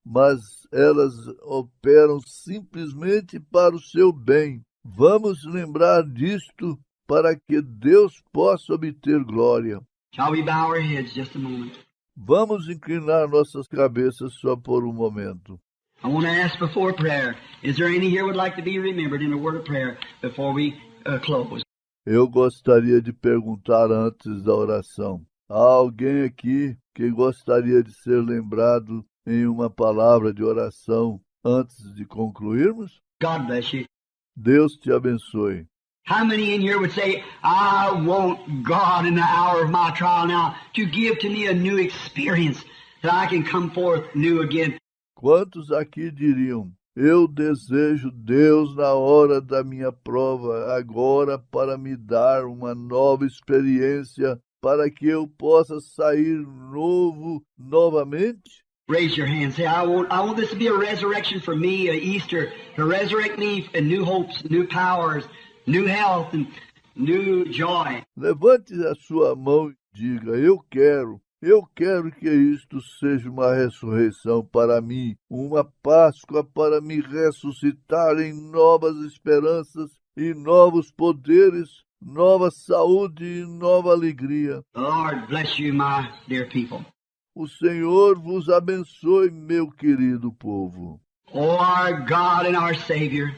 Mas elas operam simplesmente para o seu bem. Vamos lembrar disto para que Deus possa obter glória. Shall we bow our heads just a moment? Vamos inclinar nossas cabeças só por um momento. I want to ask before prayer, is there any here would like to be remembered in a word of prayer before we close? Eu gostaria de perguntar antes da oração. Há alguém aqui que gostaria de ser lembrado em uma palavra de oração antes de concluirmos? God bless you. Deus te abençoe. How many in here would say, I want God in the hour of my trial now to give to me a new experience that I can come forth new again? Quantos aqui diriam, eu desejo Deus na hora da minha prova, agora para me dar uma nova experiência, para que eu possa sair novo novamente? Raise your hand. Say, I want this to be a resurrection for me, a Easter, to resurrect me in new hopes, new powers, new health, and new joy. Levante a sua mão e diga: eu quero que isto seja uma ressurreição para mim, uma Páscoa para me ressuscitar em novas esperanças e novos poderes, nova saúde e nova alegria. The Lord bless you, my dear people. O Senhor vos abençoe, meu querido povo. Oh, our God and our Savior,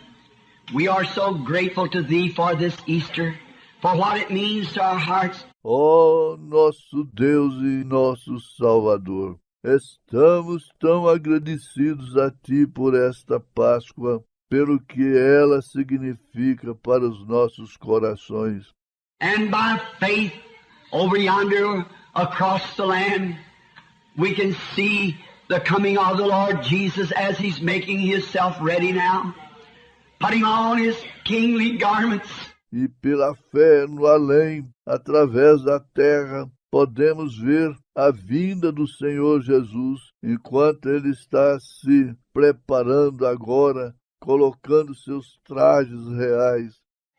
we are so grateful to Thee for this Easter, for what it means to our hearts. Ó nosso Deus e nosso Salvador, estamos tão agradecidos a Ti por esta Páscoa, pelo que ela significa para os nossos corações. And by faith, over yonder, across the land, we can see the coming of the Lord Jesus as He's making Himself ready now, putting on His kingly garments. E pela fé no além, através da terra, podemos ver a vinda do Senhor Jesus, enquanto Ele está se preparando agora, colocando seus trajes reais.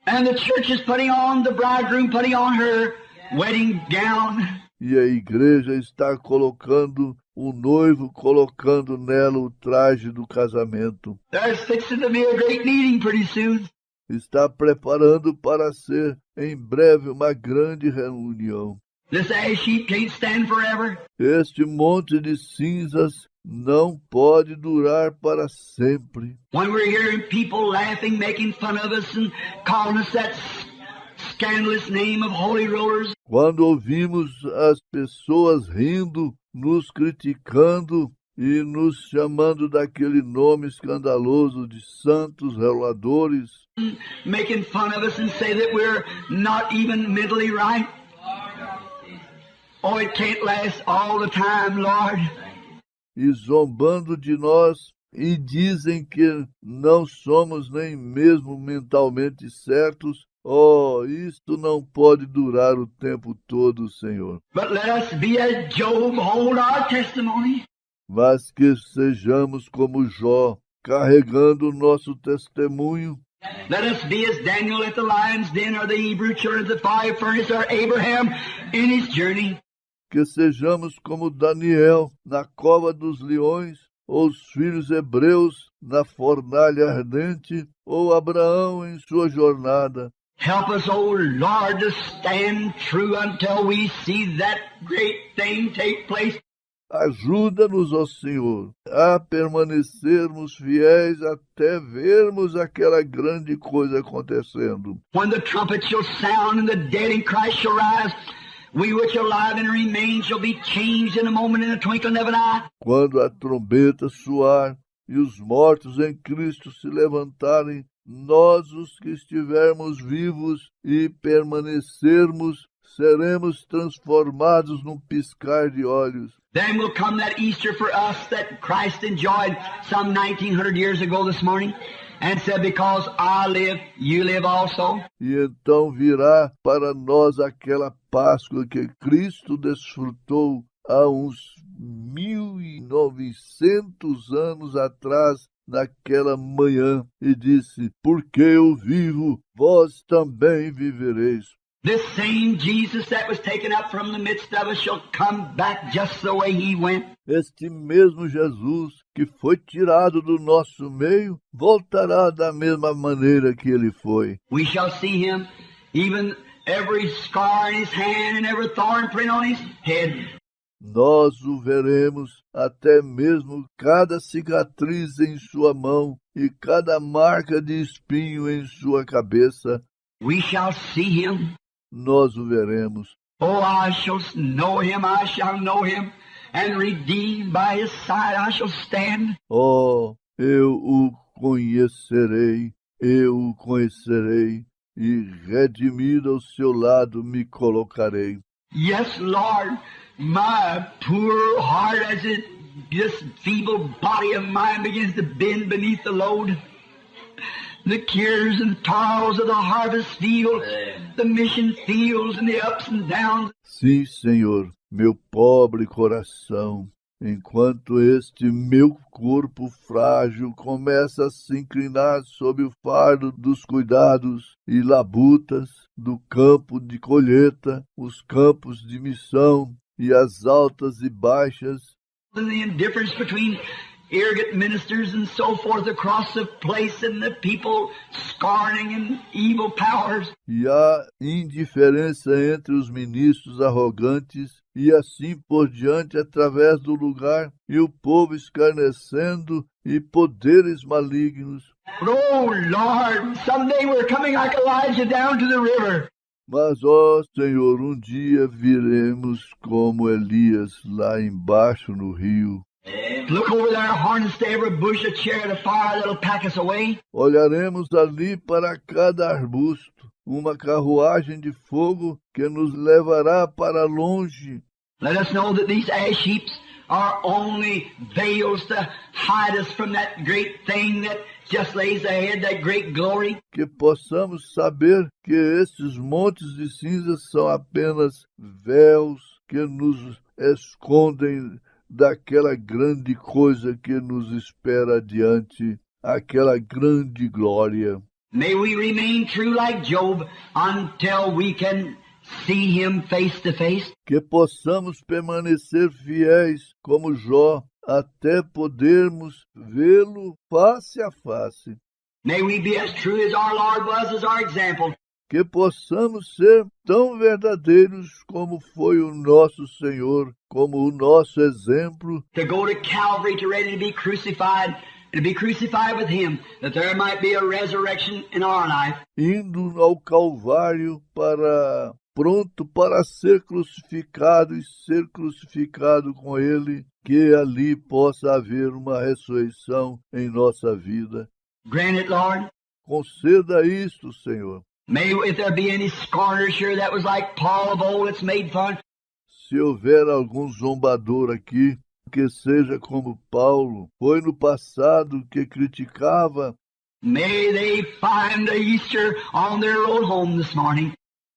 And the church is putting on the bridegroom, putting on her wedding gown. E a igreja está colocando o noivo, colocando nela o traje do casamento. There's fixing to be a great meeting pretty soon. Está preparando para ser em breve uma grande reunião. This ash heap can't stand forever. Este monte de cinzas não pode durar para sempre. When we're hearing people laughing, making fun of us and calling us that scandalous name of holy rollers. Quando ouvimos as pessoas rindo, nos criticando e nos chamando daquele nome escandaloso de santos reladores, Making fun of us and say that we're not even mentally right. Oh, it can't last all the time, Lord. e zombando de nós, e dizem que não somos nem mesmo mentalmente certos. Oh, isto não pode durar o tempo todo, Senhor. But let us be as Job, hold our testimony. Mas que sejamos como Jó, carregando o nosso testemunho. Let us be as Daniel at the lion's den, or the Hebrew children at the fire furnace, or Abraham in his journey. Que sejamos como Daniel na cova dos leões, ou os filhos hebreus na fornalha ardente, ou Abraão em sua jornada. Help us, O Lord, to stand true until we see that great thing take place. Ajuda-nos, ó Senhor, a permanecermos fiéis até vermos aquela grande coisa acontecendo. When the trumpet shall sound and the dead in Christ shall rise, we which are alive and remain shall be changed in a moment, in a twinkling of an eye. Quando a trombeta soar e os mortos em Cristo se levantarem, nós, os que estivermos vivos e permanecermos, seremos transformados num piscar de olhos. Then will come that Easter for us that Christ enjoyed some 1900 years ago this morning and said, because I live, you live also. E então virá para nós aquela Páscoa que Cristo desfrutou há uns 1900 anos atrás, naquela manhã, e disse: porque eu vivo, vós também vivereis. This same Jesus that was taken up from the midst of us shall come back just the way he went. Este mesmo Jesus que foi tirado do nosso meio, voltará da mesma maneira que ele foi. We shall see him, even every scar in his hand and every thorn print on his head. Nós o veremos, até mesmo cada cicatriz em sua mão e cada marca de espinho em sua cabeça. We shall see him. Nós o veremos. Oh, I shall know him, and redeemed by his side I shall stand. Oh, eu o conhecerei, e redimido ao seu lado me colocarei. Yes, Lord, my poor heart, as this feeble body of mine begins to bend beneath the load. The cares and toils of the harvest field, the mission fields and the ups and downs. Sim, Senhor, meu pobre coração, enquanto este meu corpo frágil começa a se inclinar sob o fardo dos cuidados e labutas do campo de colheita, os campos de missão e as altas e baixas, And the indifference between arrogant ministers and so forth across the place and the people scorning and evil powers. e a indiferença entre os ministros arrogantes e assim por diante através do lugar, e o povo escarnecendo e poderes malignos. But oh Lord, someday we're coming like Elijah down to the river. Mas, ó Senhor, um dia viremos como Elias lá embaixo no rio. Look over there, harness to every bush, a chariot of fire that'll pack us away. Olharemos ali para cada arbusto, uma carruagem de fogo que nos levará para longe. Let us know that these ash heaps are only veils to hide us from that great thing that just lays ahead, that great glory. Que possamos saber que esses montes de cinzas são apenas véus que nos escondem daquela grande coisa que nos espera adiante, aquela grande glória. May we remain true like Job until we can see him face to face. Que possamos permanecer fiéis como Jó até podermos vê-lo face a face. May we be as true as our Lord was as our example. Que possamos ser tão verdadeiros como foi o nosso Senhor, como o nosso exemplo, To go to Calvary to ready to be crucified and to be crucified with him, that there might be a resurrection in our life. indo ao Calvário pronto para ser crucificado e ser crucificado com Ele, que ali possa haver uma ressurreição em nossa vida. Grant it, Lord. Conceda isto, Senhor. May, if there be any scorners here that was like Paul of old that's made fun, Se houver algum zombador aqui, que seja como Paulo, foi no passado que criticava, may they find the Easter on their road home this morning.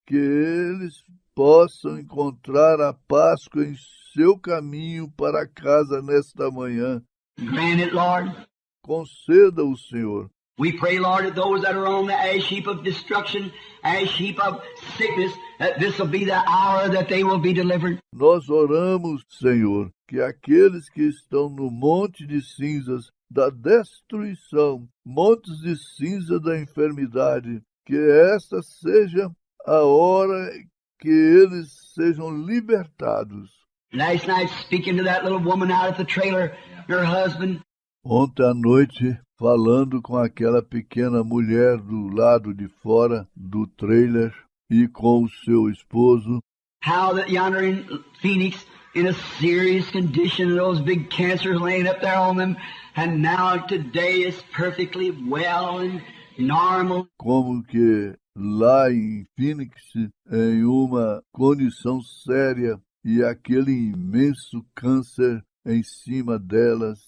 que eles possam encontrar a Páscoa em seu caminho para casa nesta manhã. Grant it, Lord. Conceda-o, Senhor. We pray, Lord, that those that are on the ash heap of destruction, ash heap of sickness, that this will be the hour that they will be delivered. Nós oramos, Senhor, que aqueles que estão no monte de cinzas da destruição, montes de cinza da enfermidade, que esta seja a hora que eles sejam libertados. Last night, speaking to that little woman out at the trailer, her husband, Ontem à noite, falando com aquela pequena mulher do lado de fora do trailer e com o seu esposo, how that yonder in Phoenix, in a serious condition, those big cancers laying up there on them, and now today is perfectly well and normal. como que lá em Phoenix, em uma condição séria, e aquele imenso câncer em cima delas,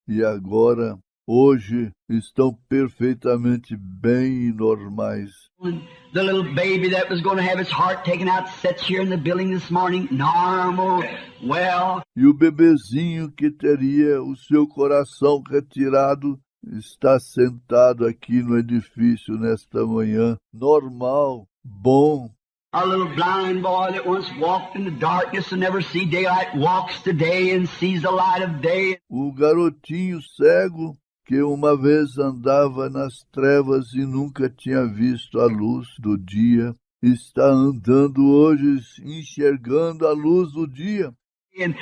e agora, hoje, estão perfeitamente bem e normais. And the little baby that was going to have its heart taken out sits here in the building this morning, normal, well. E o bebezinho que teria o seu coração retirado está sentado aqui no edifício nesta manhã, normal, bom. A little blind boy that once walked in the darkness and never see daylight walks today and sees the light of day. O garotinho cego que uma vez andava nas trevas e nunca tinha visto a luz do dia, está andando hoje enxergando a luz do dia. And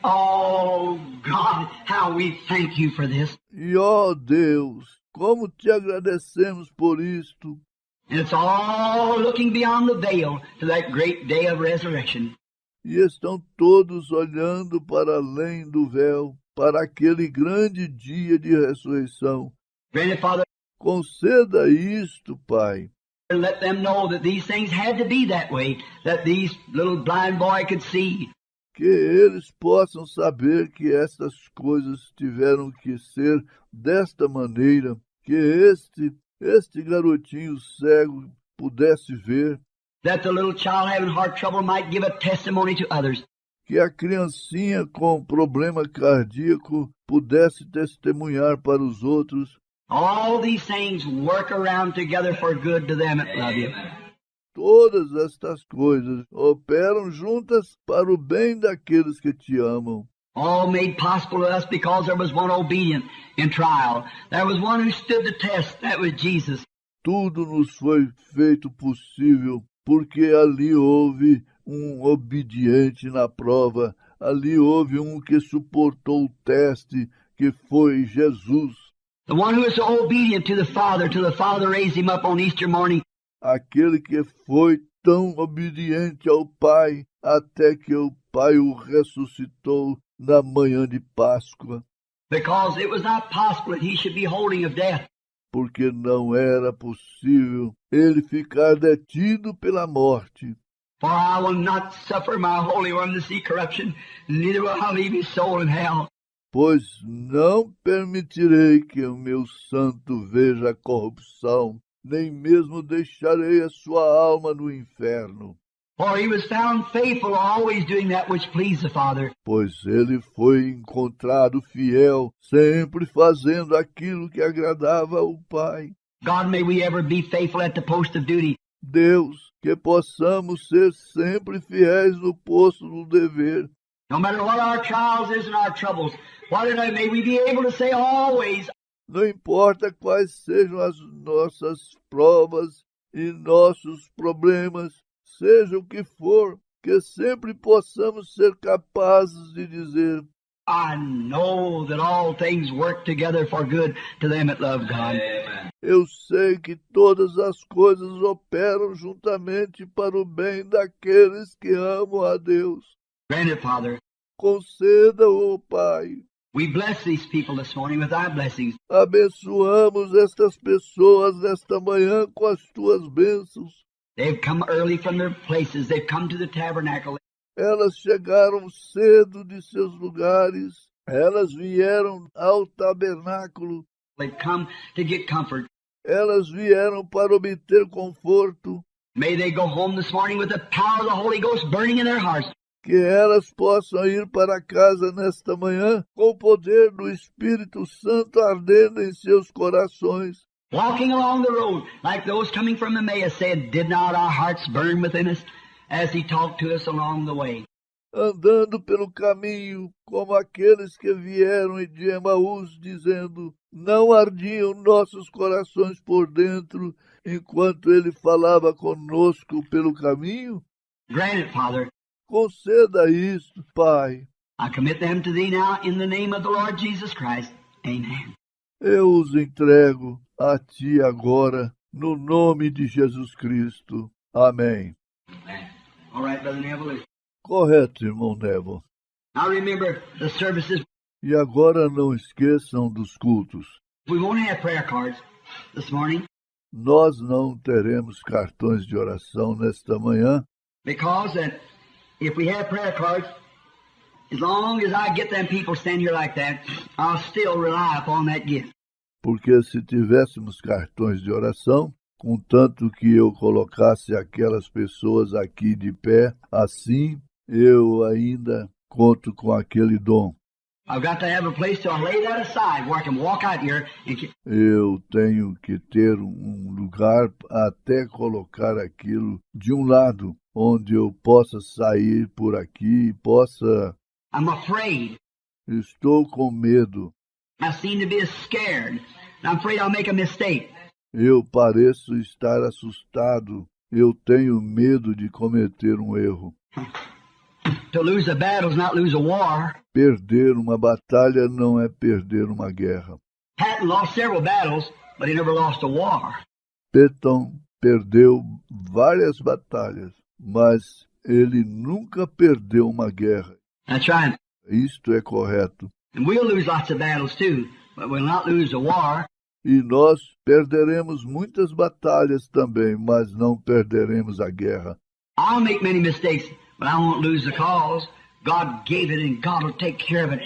oh God, how we thank you for this. E ó Deus, como te agradecemos por isto. And it's all looking beyond the veil to that great day of resurrection. E estão todos olhando para além do véu, para aquele grande dia de ressurreição. Granted, Father, Conceda isto, Pai, let them know that these things had to be that way, that these little blind boy could see. que eles possam saber que estas coisas tiveram que ser desta maneira, que este garotinho cego pudesse ver, That the little child having heart trouble might give a testimony to others. que a criancinha com problema cardíaco pudesse testemunhar para os outros. All these things work around together for good to them that love you. Todas estas coisas operam juntas para o bem daqueles que te amam. All made possible to us because there was one obedient in trial. There was one who stood the test. That was Jesus. Tudo nos foi feito possível porque ali houve obediente na prova. Ali houve que suportou o teste, que foi Jesus. The one who was obedient to the Father till the Father raised him up on Easter morning. Aquele que foi tão obediente ao Pai até que o Pai o ressuscitou na manhã de Páscoa. Because it was not possible that he should be holding of death. Porque não era possível ele ficar detido pela morte. For I will not suffer my Holy One to see corruption, neither will I leave his soul in hell. Pois não permitirei que o meu santo veja a corrupção, nem mesmo deixarei a sua alma no inferno. For he was found faithful, always doing that which pleased the Father. Pois ele foi encontrado fiel, sempre fazendo aquilo que agradava ao Pai. God, may we ever be faithful at the post of duty. Deus, que possamos ser sempre fiéis no posto do dever. No matter what our trials is and our troubles, may we be able to say always, não importa quais sejam as nossas provas e nossos problemas, seja o que for, que sempre possamos ser capazes de dizer: I know that all things work together for good to them that love God. Eu sei que todas as coisas operam juntamente para o bem daqueles que amam a Deus. Grant it, Father. Conceda-o, Pai. We bless these people this morning with thy blessings. Abençoamos estas pessoas nesta manhã com as tuas bênçãos. They've come early from their places. They've come to the tabernacle. Elas chegaram cedo de seus lugares. Elas vieram ao tabernáculo. They've come to get comfort. Elas vieram para obter conforto. May they go home this morning with the power of the Holy Ghost burning in their hearts. Que elas possam ir para casa nesta manhã com o poder do Espírito Santo ardendo em seus corações. Walking along the road, like those coming from Emmaus said, did not our hearts burn within us as he talked to us along the way? Andando pelo caminho, como aqueles que vieram de Emaús, dizendo: não ardiam nossos corações por dentro, enquanto ele falava conosco pelo caminho? Grant it, Father. Conceda isto, Pai. I commit them to thee now in the name of the Lord Jesus Christ. Amen. Eu os entrego a ti agora, no nome de Jesus Cristo. Amém. Amen. All right, Brother Neville. Correto, irmão Neville. Now remember the services. E agora não esqueçam dos cultos. We won't have prayer cards this morning. Nós não teremos cartões de oração nesta manhã. Because if we have prayer cards, as long as I get them people stand here like that, I'll still rely upon that gift. Porque se tivéssemos cartões de oração, contanto que eu colocasse aquelas pessoas aqui de pé, assim eu ainda conto com aquele dom. I've got to have a place to lay that aside where I can walk out here and Eu tenho que ter lugar até colocar aquilo de lado, onde eu possa sair por aqui e possa... I'm afraid. Estou com medo. I seem to be scared. I'm afraid I'll make a mistake. Eu pareço estar assustado. Eu tenho medo de cometer um erro. To lose a battle is not lose a war. Perder uma batalha não é perder uma guerra. Patton lost several battles, but he never lost a war. Patton perdeu várias batalhas, mas ele nunca perdeu uma guerra. That's right. Isto é correto. And we'll lose lots of battles too, but we'll not lose a war. E nós perderemos muitas batalhas também, mas não perderemos a guerra. I'll make many mistakes, but I won't lose the cause. God gave it and God will take care of it.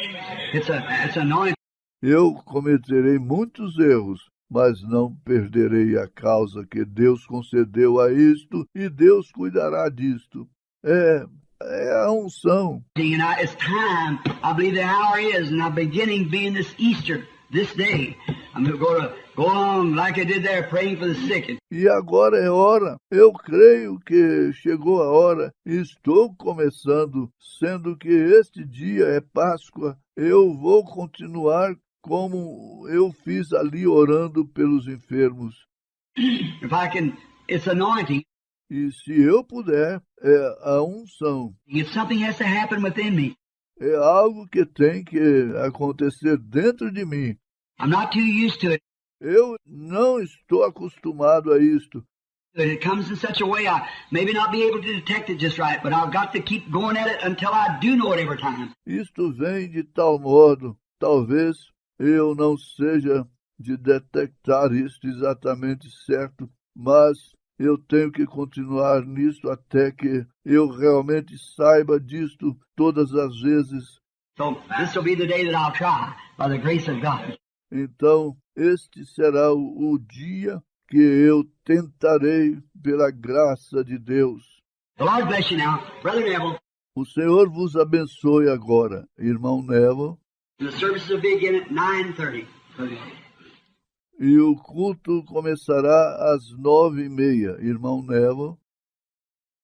It's anointed. Eu cometerei muitos erros, mas não perderei a causa que Deus concedeu a isto e Deus cuidará disto. É É a unção. And it's time. I believe the hour is, and I'm beginning being this Easter, this day. I'm going to go on like I did there, praying for the sick. E agora é hora. Eu creio que chegou a hora. Estou começando, sendo que este dia é Páscoa. Eu vou continuar como eu fiz ali orando pelos enfermos. If I can, it's anointing. E se eu puder, é a unção. If something has to happen within me, É algo que tem que acontecer dentro de mim. I'm not too used to it. Eu não estou acostumado a isto. It comes in such a way I maybe not be able to detect it just right, but I've got to keep going at it until I do know it every time. Isto vem de tal modo, talvez eu não seja de detectar isto exatamente certo, mas eu tenho que continuar nisto até que eu realmente saiba disto todas as vezes. So this will be the day that I'll try, by the grace of God. Então, este será o dia que eu tentarei pela graça de Deus. The Lord bless you now. Brother Neville, O Senhor vos abençoe agora, irmão Neville. the services will begin at 9:30. E o culto começará às 9h30, irmão Neville.